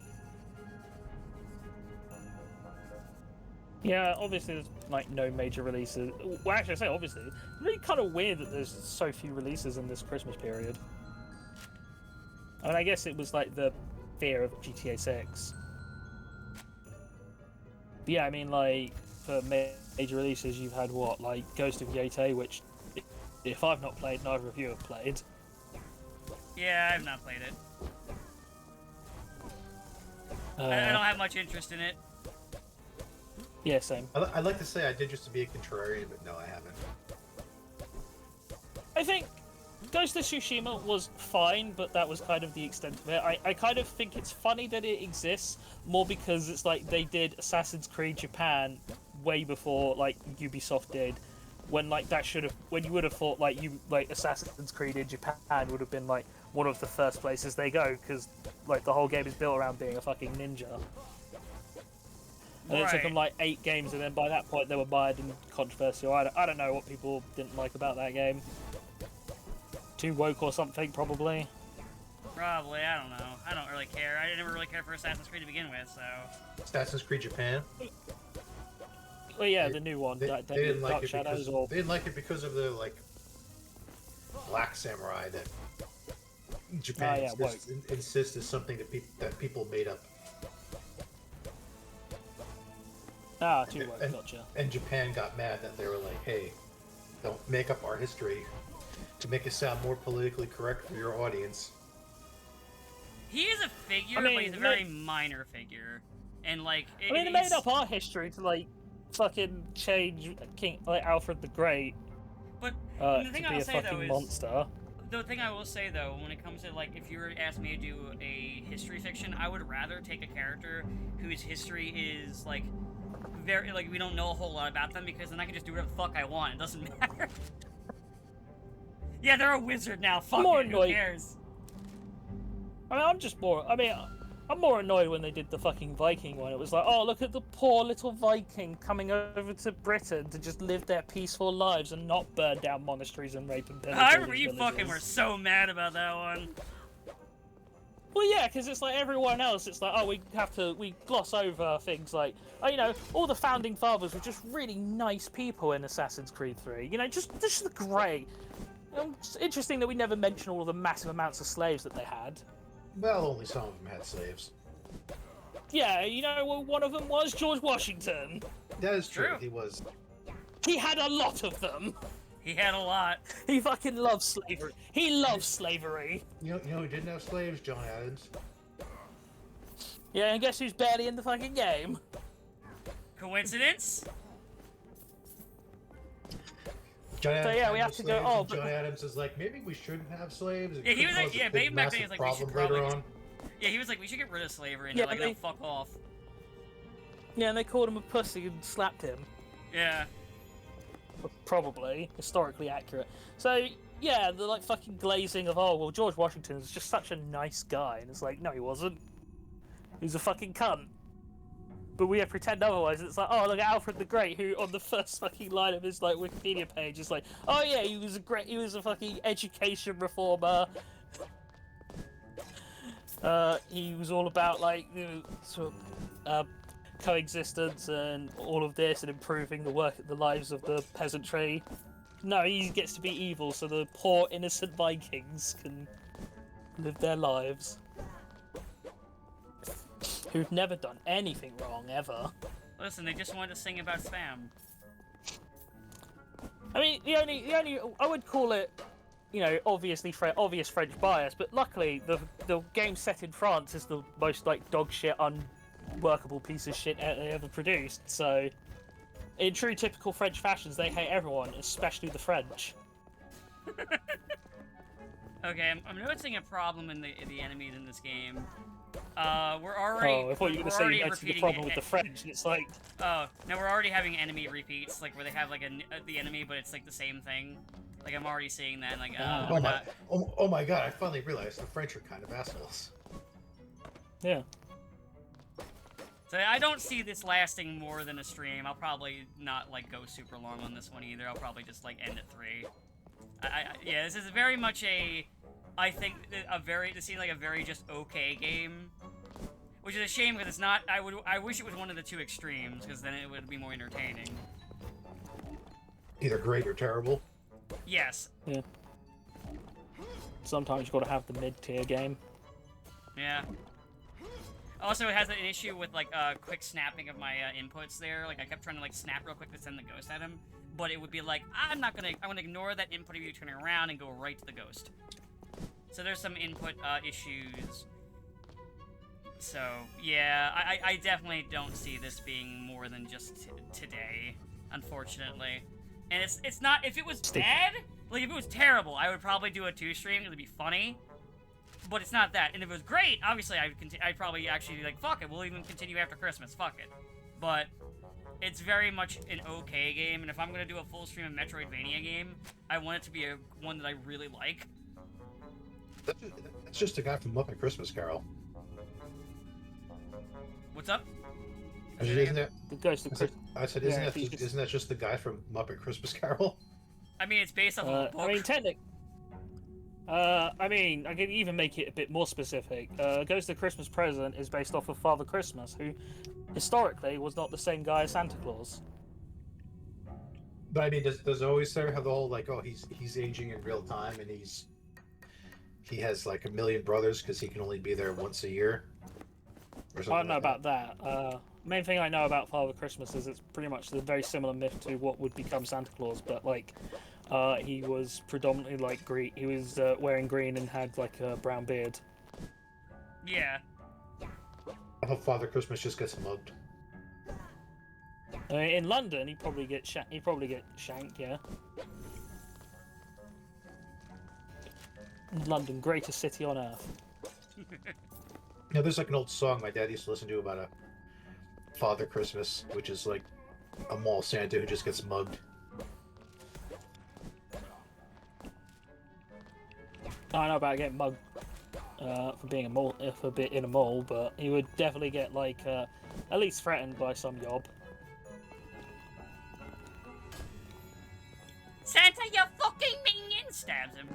Speaker 2: Yeah, obviously there's like no major releases. Well, actually, I say obviously. It's really kind of weird that there's so few releases in this Christmas period. I mean, I guess it was like the fear of GTA 6. But yeah, I mean, like for major releases, you've had what, like Ghost of Yete, which if I've not played, neither of you have played.
Speaker 1: Yeah, I've not played it. I don't have much interest in it.
Speaker 2: Yeah, same.
Speaker 3: I'd like to say I did just to be a contrarian, but no, I haven't.
Speaker 2: I think Ghost of Tsushima was fine, but that was kind of the extent of it. I kind of think it's funny that it exists, more because it's like they did Assassin's Creed Japan way before like Ubisoft did, when like that should have, when you would have thought like Assassin's Creed in Japan would have been like one of the first places they go, because like the whole game is built around being a fucking ninja. And it took them like 8 games, and then by that point they were mired in controversy. I don't know what people didn't like about that game. Too woke or something, probably.
Speaker 1: Probably, I don't know. I don't really care. I never really cared for Assassin's Creed to begin with, so...
Speaker 3: Assassin's Creed Japan?
Speaker 2: Well, yeah, the new one.
Speaker 3: They didn't like it
Speaker 2: Shadows,
Speaker 3: because they didn't like it because of the like Black Samurai that Japan insists is something that people made up.
Speaker 2: Ah, too woke, gotcha.
Speaker 3: And Japan got mad that they were like, "Hey, don't make up our history to make it sound more politically correct for your audience."
Speaker 1: He is a figure, but he's a very minor figure, and like.
Speaker 2: They made up our history to like fucking change King Alfred the Great.
Speaker 1: But the thing
Speaker 2: to be
Speaker 1: I'll
Speaker 2: a
Speaker 1: say
Speaker 2: fucking
Speaker 1: though is
Speaker 2: monster.
Speaker 1: The thing I will say though, when it comes to like, if you were to ask me to do a history fiction, I would rather take a character whose history is like very like we don't know a whole lot about them, because then I can just do whatever the fuck I want. It doesn't matter. Yeah, they're a wizard now. Fuck it. Who cares?
Speaker 2: I mean, I'm more annoyed when they did the fucking Viking one. It was like, oh, look at the poor little Viking coming over to Britain to just live their peaceful lives and not burn down monasteries and rape and pillage.
Speaker 1: I remember you fucking were so mad about that one.
Speaker 2: Well, yeah, because it's like everyone else, it's like, oh, we gloss over things like, oh, you know, all the founding fathers were just really nice people in Assassin's Creed 3. You know, just great. You know, it's interesting that we never mention all of the massive amounts of slaves that they had.
Speaker 3: Well, only some of them had slaves.
Speaker 2: Yeah, you know, well, one of them was George Washington.
Speaker 3: That is true. He was.
Speaker 2: He had a lot of them.
Speaker 1: He had a lot.
Speaker 2: He fucking loves slavery. He loves slavery.
Speaker 3: You know who didn't have slaves? John Adams.
Speaker 2: Yeah, and guess who's barely in the fucking game?
Speaker 1: Coincidence?
Speaker 3: John Adams
Speaker 2: yeah, we have to go. Oh, but
Speaker 3: John Adams is like, maybe we shouldn't have slaves.
Speaker 1: Yeah, he was like, yeah, back then he was like, we should probably.
Speaker 3: On.
Speaker 1: Yeah, he was like, we should get rid of slavery, and they're like, no, fuck off.
Speaker 2: Yeah, and they called him a pussy and slapped him.
Speaker 1: Yeah.
Speaker 2: Probably historically accurate. So yeah, the like fucking glazing of, oh well, George Washington is just such a nice guy, and it's like, no, he wasn't. He was a fucking cunt. But we pretend otherwise. It's like, oh, look at Alfred the Great, who on the first fucking line of his like Wikipedia page is like, oh yeah, he was a fucking education reformer. He was all about like, you know, sort of, coexistence and all of this and improving the lives of the peasantry. No, he gets to be evil, so the poor innocent Vikings can live their lives. Who've never done anything wrong, ever.
Speaker 1: Listen, they just wanted to sing about spam.
Speaker 2: I mean, the only I would call it, you know, obvious French bias, but luckily the game set in France is the most like dog shit, unworkable piece of shit they ever produced. So, in true typical French fashions, they hate everyone, especially the French.
Speaker 1: Okay, I'm noticing a problem in the enemies in this game. We're already.
Speaker 2: Oh, I thought you were going to say you noticed the problem with the French, and it's like.
Speaker 1: Oh, no, we're already having enemy repeats, like where they have like the enemy, but it's like the same thing. Like I'm already seeing that, like.
Speaker 3: Oh my god! I finally realized the French are kind of assholes.
Speaker 2: Yeah.
Speaker 1: So I don't see this lasting more than a stream. I'll probably not like go super long on this one either. I'll probably just like end at 3. Yeah, this is very much I think this seems like a very just okay game, which is a shame because it's not. I wish it was one of the two extremes because then it would be more entertaining.
Speaker 3: Either great or terrible.
Speaker 1: Yes.
Speaker 2: Yeah. Sometimes you gotta have the mid-tier game.
Speaker 1: Yeah. Also, it has an issue with like quick snapping of my inputs there. Like I kept trying to like snap real quick to send the ghost at him, but it would be like I'm gonna ignore that input of you turning around and go right to the ghost. So there's some input issues. So yeah, I definitely don't see this being more than just today, unfortunately. And it's not. If it was bad, like if it was terrible, I would probably do a 2-stream. It'd be funny. But it's not that. And if it was great, obviously I'd probably actually be like, fuck it, we'll even continue after Christmas, fuck it. But it's very much an okay game, and if I'm gonna do a full stream of Metroidvania game, I want it to be one that I really like.
Speaker 3: That's just a guy from Muppet Christmas Carol.
Speaker 1: What's up?
Speaker 3: Isn't that?
Speaker 2: The Ghost of Christmas.
Speaker 3: I said, isn't that just the guy from Muppet Christmas Carol?
Speaker 1: I mean, it's based off of a book.
Speaker 2: I mean, technically. I mean, I can even make it a bit more specific. Ghost of Christmas Present is based off of Father Christmas, who historically was not the same guy as Santa Claus.
Speaker 3: But I mean, does always have the whole like, oh, he's aging in real time, and he has like a million brothers because he can only be there once a year?
Speaker 2: I don't know about that. Main thing I know about Father Christmas is it's pretty much a very similar myth to what would become Santa Claus, but like, he was predominantly like green. He was wearing green and had like a brown beard.
Speaker 1: Yeah.
Speaker 3: I hope Father Christmas just gets mugged.
Speaker 2: In London, he'd probably get shanked. Yeah. London, greatest city on earth.
Speaker 3: You know, there's like an old song my dad used to listen to about a Father Christmas, which is like a mall Santa who just gets mugged.
Speaker 2: I don't know about getting mugged for being in a mall, but he would definitely get like at least threatened by some yob.
Speaker 1: Santa, you fucking minion! Stabs him.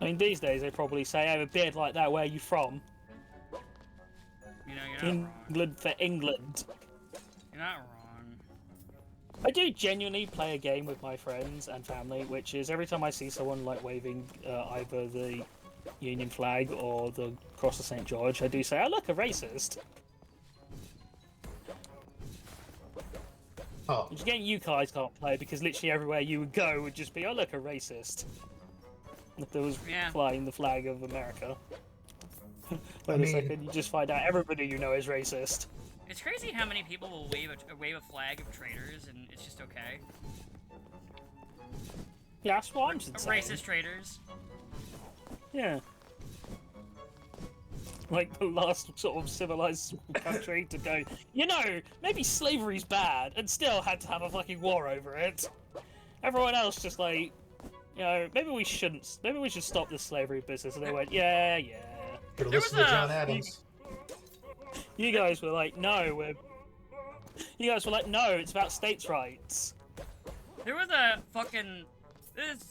Speaker 2: I mean, these days they probably say, "I have a beard like that. Where are you from?"
Speaker 1: You know, you're not
Speaker 2: England for England.
Speaker 1: You're not wrong.
Speaker 2: I do genuinely play a game with my friends and family, which is every time I see someone like waving either the Union flag or the Cross of St. George, I do say, "Oh look, a racist."
Speaker 3: Oh.
Speaker 2: Which again, you guys can't play because literally everywhere you would go would just be, "Oh look, a racist." If there was flying the flag of America. Wait a second, you just find out everybody you know is racist.
Speaker 1: It's crazy how many people will wave a flag of traitors and it's just okay.
Speaker 2: Yeah, that's what I'm saying.
Speaker 1: Racist traitors.
Speaker 2: Yeah. Like the last sort of civilized country to go, you know, maybe slavery's bad, and still had to have a fucking war over it. Everyone else just like, you know, maybe we should stop this slavery business. And they went, yeah.
Speaker 3: Could've listened to John Adams.
Speaker 2: You guys were like, no, it's about states' rights.
Speaker 1: There was a fucking...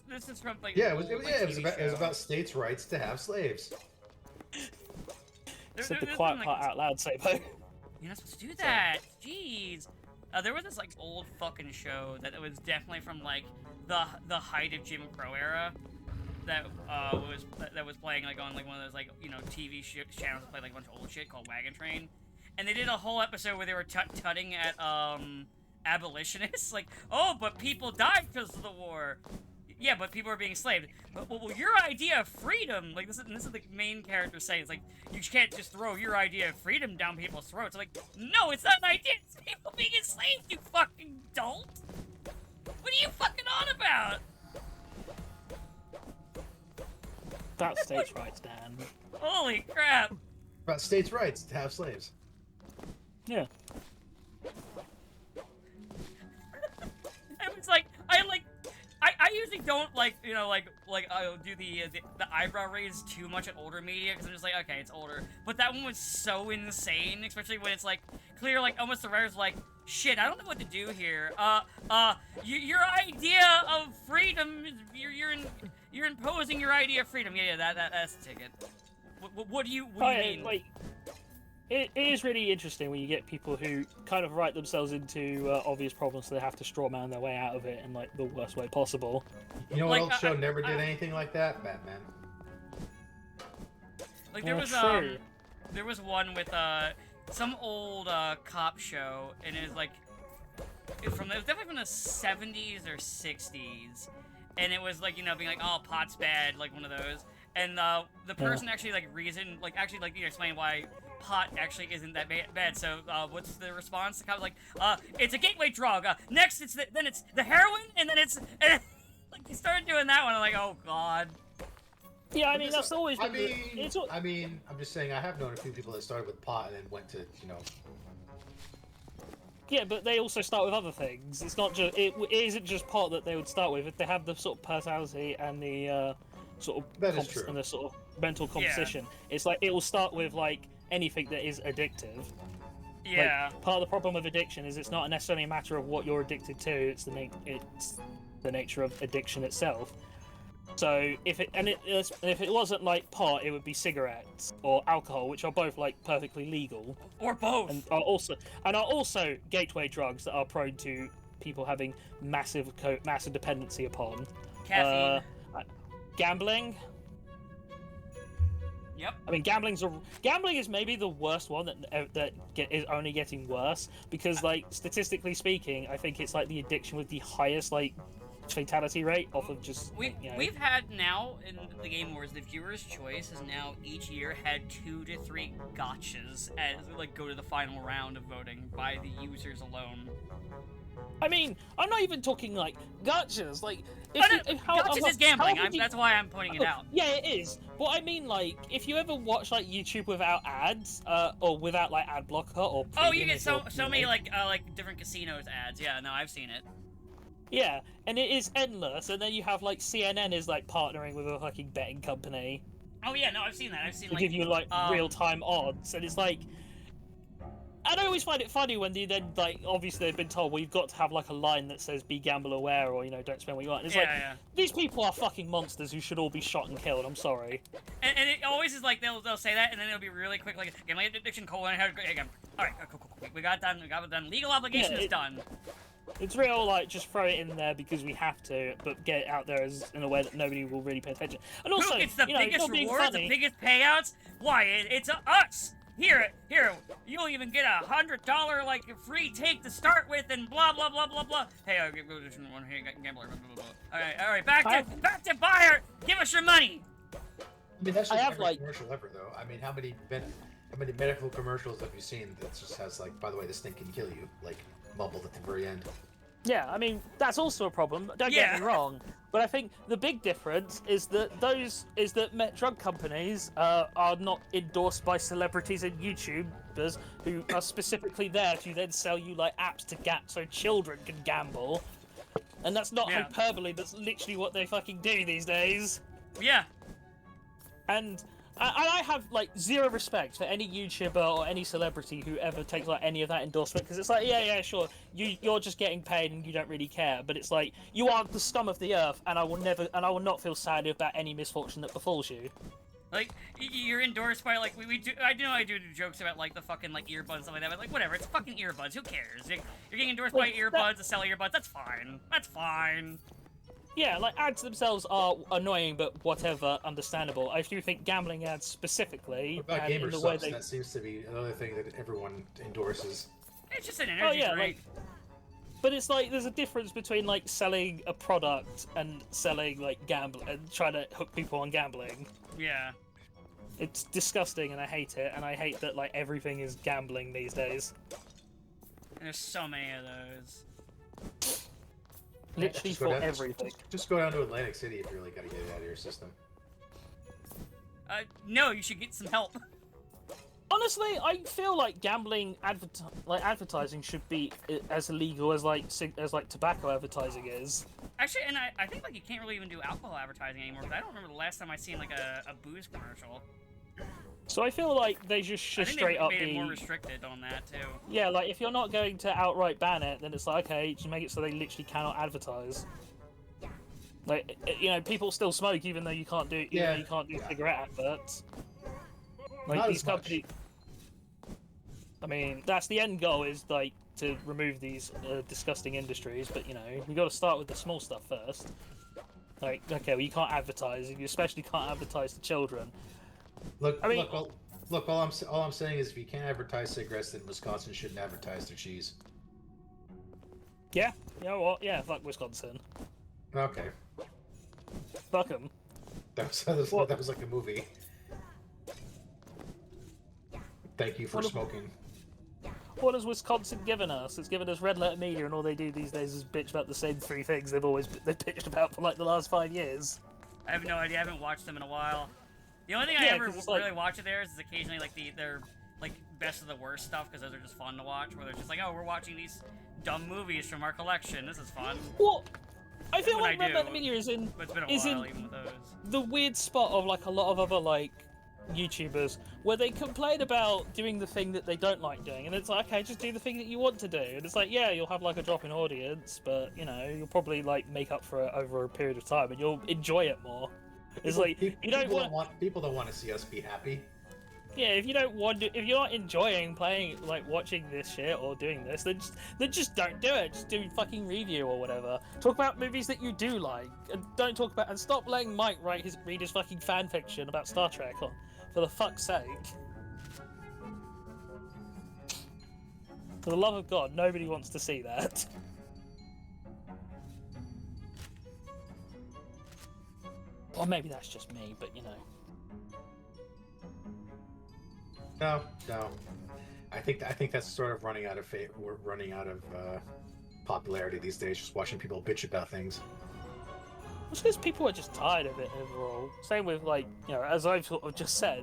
Speaker 1: This is from like...
Speaker 3: Yeah, it was about states' rights to have slaves.
Speaker 2: Said the quiet part out loud, Sabo.
Speaker 1: You're not supposed to do that! Jeez! There was this like old fucking show that was definitely from like the height of Jim Crow era that was playing like on like one of those like, you know, TV channels that play like a bunch of old shit called Wagon Train, and they did a whole episode where they were tutting at abolitionists, like, oh, but people died because of the war. Yeah, but people are being enslaved. But well, your idea of freedom, like this is the main character saying, it's like you can't just throw your idea of freedom down people's throats. Like, no, it's not an idea. It's people being enslaved. You fucking dolt. What are you fucking on about?
Speaker 2: About states' rights, Dan.
Speaker 1: Holy crap!
Speaker 3: About states' rights to have slaves.
Speaker 2: Yeah.
Speaker 1: It was like I usually don't like, you know, like I'll do the eyebrow raise too much at older media because I'm just like, okay, it's older. But that one was so insane, especially when it's like clear, like almost the writer's like, Shit, I don't know what to do here. Your idea of freedom is you're imposing your idea of freedom. Yeah, that's the ticket. What do you mean?
Speaker 2: Like, it is really interesting when you get people who kind of write themselves into obvious problems, so they have to straw man their way out of it in like the worst way possible.
Speaker 3: You know what old show never did anything like that? Batman.
Speaker 1: Like there was one with some old cop show, and it was like it was definitely from the 70s or 60s, and it was like, you know, being like, oh, pot's bad, like one of those, and the person actually explain why pot actually isn't that bad. So what's the response? The cop was like, it's a gateway drug. Next then it's the heroin, and then it's like he started doing that one. I'm like, oh god.
Speaker 2: Yeah, I mean, that's always been
Speaker 3: I mean, I'm just saying, I have known a few people that started with pot and then went to, you know...
Speaker 2: Yeah, but they also start with other things. It's not just... It isn't just pot that they would start with. If they have the sort of personality and the sort of...
Speaker 3: That is true.
Speaker 2: And the sort of mental composition. Yeah. It's like, it will start with, like, anything that is addictive.
Speaker 1: Yeah.
Speaker 2: Like, part of the problem with addiction is it's not necessarily a matter of what you're addicted to, it's the nature of addiction itself. So if it wasn't like pot, it would be cigarettes or alcohol, which are both like perfectly legal,
Speaker 1: or both,
Speaker 2: and are also gateway drugs that are prone to people having massive dependency upon.
Speaker 1: Caffeine.
Speaker 2: Gambling.
Speaker 1: Yep.
Speaker 2: I mean, gambling is maybe the worst one that is only getting worse, because like statistically speaking, I think it's like the addiction with the highest like fatality rate off of just
Speaker 1: we've had now in the Game Wars, the viewer's choice has now each year had 2 to 3 gotchas as like go to the final round of voting by the users alone.
Speaker 2: I mean, I'm not even talking like gotchas. Like,
Speaker 1: gotchas is gambling. That's why I'm pointing it out.
Speaker 2: Yeah, it is. But I mean, like, if you ever watch like YouTube without ads, or without like ad blocker or
Speaker 1: you get so many like different casinos ads. Yeah, no, I've seen it.
Speaker 2: Yeah, and it is endless, and then you have, like, CNN is, like, partnering with a fucking betting company.
Speaker 1: Oh, yeah, no, I've seen that. I've seen,
Speaker 2: like... give you, like, real-time odds, and it's, like... I always find it funny when they then, like, obviously they've been told, well, you've got to have, like, a line that says, be gamble aware, or, you know, don't spend what you want. And it's these people are fucking monsters who should all be shot and killed, I'm sorry.
Speaker 1: And it always is, like, they'll say that, and then it'll be really quick, like, gambling addiction, alright, cool. We got it done. Legal obligation is done.
Speaker 2: It's real, like, just throw it in there because we have to, but get it out there in a way that nobody will really pay attention. And also,
Speaker 1: it's the biggest rewards, the biggest payouts. Why? It's us. Here. You'll even get $100 like free take to start with, and blah blah blah blah blah. Hey, I'll give you one. Hey, gambler. Blah, blah, blah. All right. Back to buyer. Give us your money.
Speaker 3: I mean, that's just every commercial ever, though. I mean, how many medical commercials have you seen that just has like, by the way, this thing can kill you, like, mumbled at the very end?
Speaker 2: Yeah, I mean, that's also a problem. Don't get me wrong, but I think the big difference is that drug companies are not endorsed by celebrities and YouTubers who are specifically there to then sell you like apps to so children can gamble. And that's not hyperbole. That's literally what they fucking do these days.
Speaker 1: Yeah.
Speaker 2: And I have like zero respect for any YouTuber or any celebrity who ever takes like any of that endorsement, because it's like, yeah, sure, you're just getting paid and you don't really care, but it's like, you are the scum of the earth, and I will not feel sad about any misfortune that befalls you.
Speaker 1: Like, you're endorsed by, like, I do jokes about, like, the fucking, like, earbuds and stuff like that, but, like, whatever, it's fucking earbuds, who cares? You're getting endorsed by earbuds to sell earbuds, that's fine.
Speaker 2: Yeah, like, ads themselves are annoying, but whatever, understandable. I do think gambling ads specifically...
Speaker 3: What about gamer subs? That seems to be another thing that everyone endorses.
Speaker 1: It's just an energy drink.
Speaker 2: Like, but it's like, there's a difference between, like, selling a product and selling, like, gambling, and trying to hook people on gambling.
Speaker 1: Yeah.
Speaker 2: It's disgusting, and I hate it, and I hate that, like, everything is gambling these days.
Speaker 1: There's so many of those.
Speaker 2: Literally for everything.
Speaker 3: Just go down to Atlantic City if you really gotta get it out of your system.
Speaker 1: No, you should get some help.
Speaker 2: Honestly, I feel like gambling advertising should be as illegal as like tobacco advertising is.
Speaker 1: Actually, and I think like you can't really even do alcohol advertising anymore, because I don't remember the last time I seen like a booze commercial.
Speaker 2: So I feel like they just should straight up
Speaker 1: made
Speaker 2: be
Speaker 1: it more restricted on that too.
Speaker 2: Yeah, like if you're not going to outright ban it, then it's like, okay, just make it so they literally cannot advertise. Like, you know, people still smoke even though you can't do cigarette adverts. Like
Speaker 3: Not
Speaker 2: these
Speaker 3: as much.
Speaker 2: companies. I mean, that's the end goal, is like to remove these disgusting industries. But you know, you got to start with the small stuff first. Like, okay, well, you can't advertise. You especially can't advertise to children.
Speaker 3: Look,
Speaker 2: I mean,
Speaker 3: look. All I'm saying is, if you can't advertise cigarettes, then Wisconsin shouldn't advertise their cheese.
Speaker 2: Yeah, you know what? Yeah, fuck Wisconsin.
Speaker 3: Okay.
Speaker 2: Fuck them.
Speaker 3: That was like a movie. Thank you for smoking.
Speaker 2: What has Wisconsin given us? It's given us red letter media, and all they do these days is bitch about the same 3 things they've bitched about for like the last 5 years.
Speaker 1: I have no idea. I haven't watched them in a while. The only thing I ever really watch of theirs is occasionally like their like best of the worst stuff, because those are just fun to watch. Where they're just like, oh, we're watching these dumb movies from our collection. This is fun.
Speaker 2: Well, I feel like red letter media is in
Speaker 1: But it's been a while even with those.
Speaker 2: The weird spot of like a lot of other like YouTubers where they complain about doing the thing that they don't like doing, and it's like, okay, just do the thing that you want to do. And it's like, yeah, you'll have like a drop in audience, but you know, you'll probably like make up for it over a period of time, and you'll enjoy it more. It's like
Speaker 3: People don't want to see us be happy.
Speaker 2: Yeah, if you're not enjoying playing, like watching this shit or doing this, then just don't do it. Just do fucking review or whatever. Talk about movies that you do like, and don't talk about, and stop letting Mike read his fucking fan fiction about Star Trek. For the fuck's sake. For the love of God, nobody wants to see that. Or maybe that's just me, but you know.
Speaker 3: No. I think that's sort of running out of We're running out of popularity these days. Just watching people bitch about things.
Speaker 2: It's because people are just tired of it overall. Same with, like, you know, as I've sort of just said.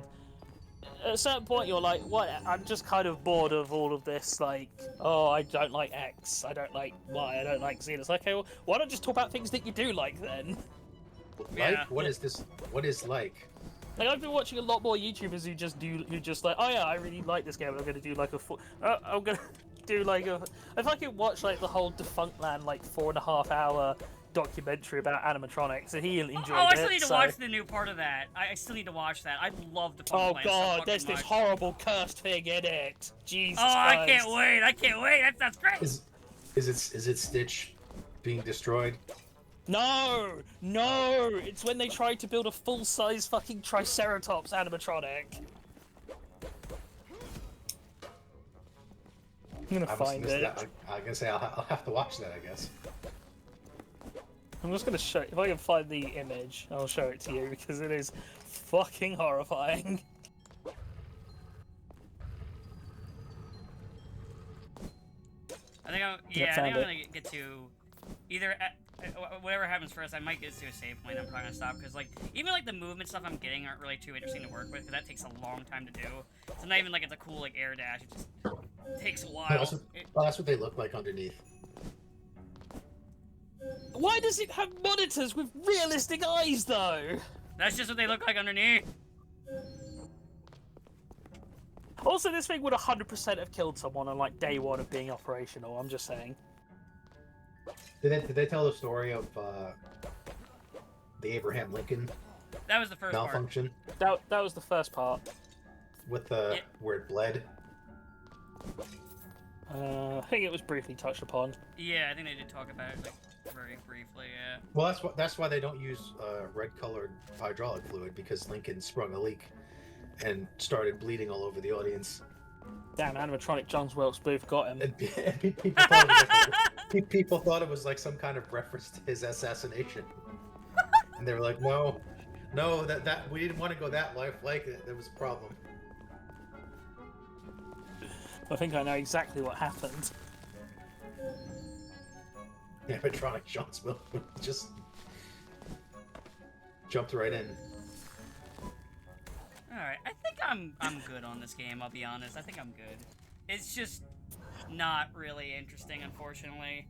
Speaker 2: At a certain point, you're like, what? I'm just kind of bored of all of this. Like, oh, I don't like X, I don't like Y, I don't like Z. And it's like, okay, well, why don't just talk about things that you do like then?
Speaker 3: Like, what is this? What is like?
Speaker 2: Like, I've been watching a lot more YouTubers who just like, oh yeah, I really like this game, and I'm gonna do like I'm gonna do like a. If I could watch like the whole Defunctland like 4.5 hour documentary about animatronics, and he enjoyed it.
Speaker 1: Oh, I still need to watch the new part of that. I still need to watch that. I love Defunctland.
Speaker 2: Oh god, there's this horrible cursed thing in it. Jesus
Speaker 1: Christ.
Speaker 2: I
Speaker 1: can't wait! I can't wait! That's great.
Speaker 3: Is it Stitch being destroyed?
Speaker 2: No! It's when they tried to build a full-size fucking Triceratops animatronic. I'm gonna find it.
Speaker 3: I'm gonna say I'll have to watch that, I guess.
Speaker 2: I'm just gonna show. If I can find the image, I'll show it to you because it is fucking horrifying.
Speaker 1: I think I'm gonna get to either. Whatever happens first, I might get to a save point. I'm probably gonna stop because, like, even like the movement stuff I'm getting aren't really too interesting to work with, because that takes a long time to do. It's not even like it's a cool like air dash. It just takes a while.
Speaker 3: That's what they look like underneath.
Speaker 2: Why does it have monitors with realistic eyes, though?
Speaker 1: That's just what they look like underneath.
Speaker 2: Also, this thing would 100% have killed someone on like day 1 of being operational. I'm just saying.
Speaker 3: Did they tell the story of the Abraham Lincoln?
Speaker 1: That was the first
Speaker 3: malfunction.
Speaker 2: That was the first part.
Speaker 3: With the where it bled.
Speaker 2: I think it was briefly touched upon.
Speaker 1: Yeah, I think they did talk about it like very briefly. Yeah.
Speaker 3: Well, that's why they don't use red-colored hydraulic fluid, because Lincoln sprung a leak and started bleeding all over the audience.
Speaker 2: Damn, animatronic John Wilkes Booth got him.
Speaker 3: And people thought it was like some kind of reference to his assassination, and they were like, "No, that we didn't want to go that lifelike. There was a problem."
Speaker 2: I think I know exactly what happened.
Speaker 3: Animatronic John Wilkes Booth just jumped right in.
Speaker 1: Alright, I think I'm good on this game, I'll be honest. I think I'm good. It's just not really interesting, unfortunately.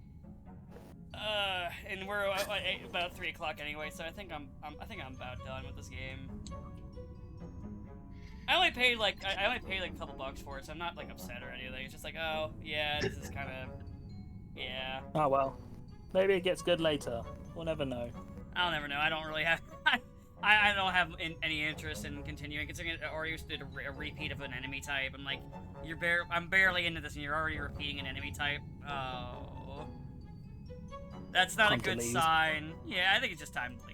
Speaker 1: And we're about 3 o'clock anyway, so I think I'm about done with this game. I only paid like a couple bucks for it, so I'm not like upset or anything. It's just like, oh yeah, this is kind of, yeah.
Speaker 2: Oh well, maybe it gets good later. We'll never know.
Speaker 1: I'll never know. I don't really have. I don't have any interest in continuing. Considering I already did a repeat of an enemy type. I'm like, I'm barely into this, and you're already repeating an enemy type. Oh, that's not a good sign. Yeah, I think it's just time to leave.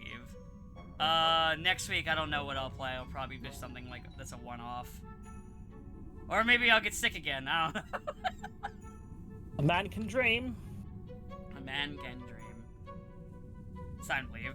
Speaker 1: Next week I don't know what I'll play. I'll probably do something like that's a one-off, or maybe I'll get sick again. I don't know.
Speaker 2: A man can dream.
Speaker 1: A man can dream. It's time to leave.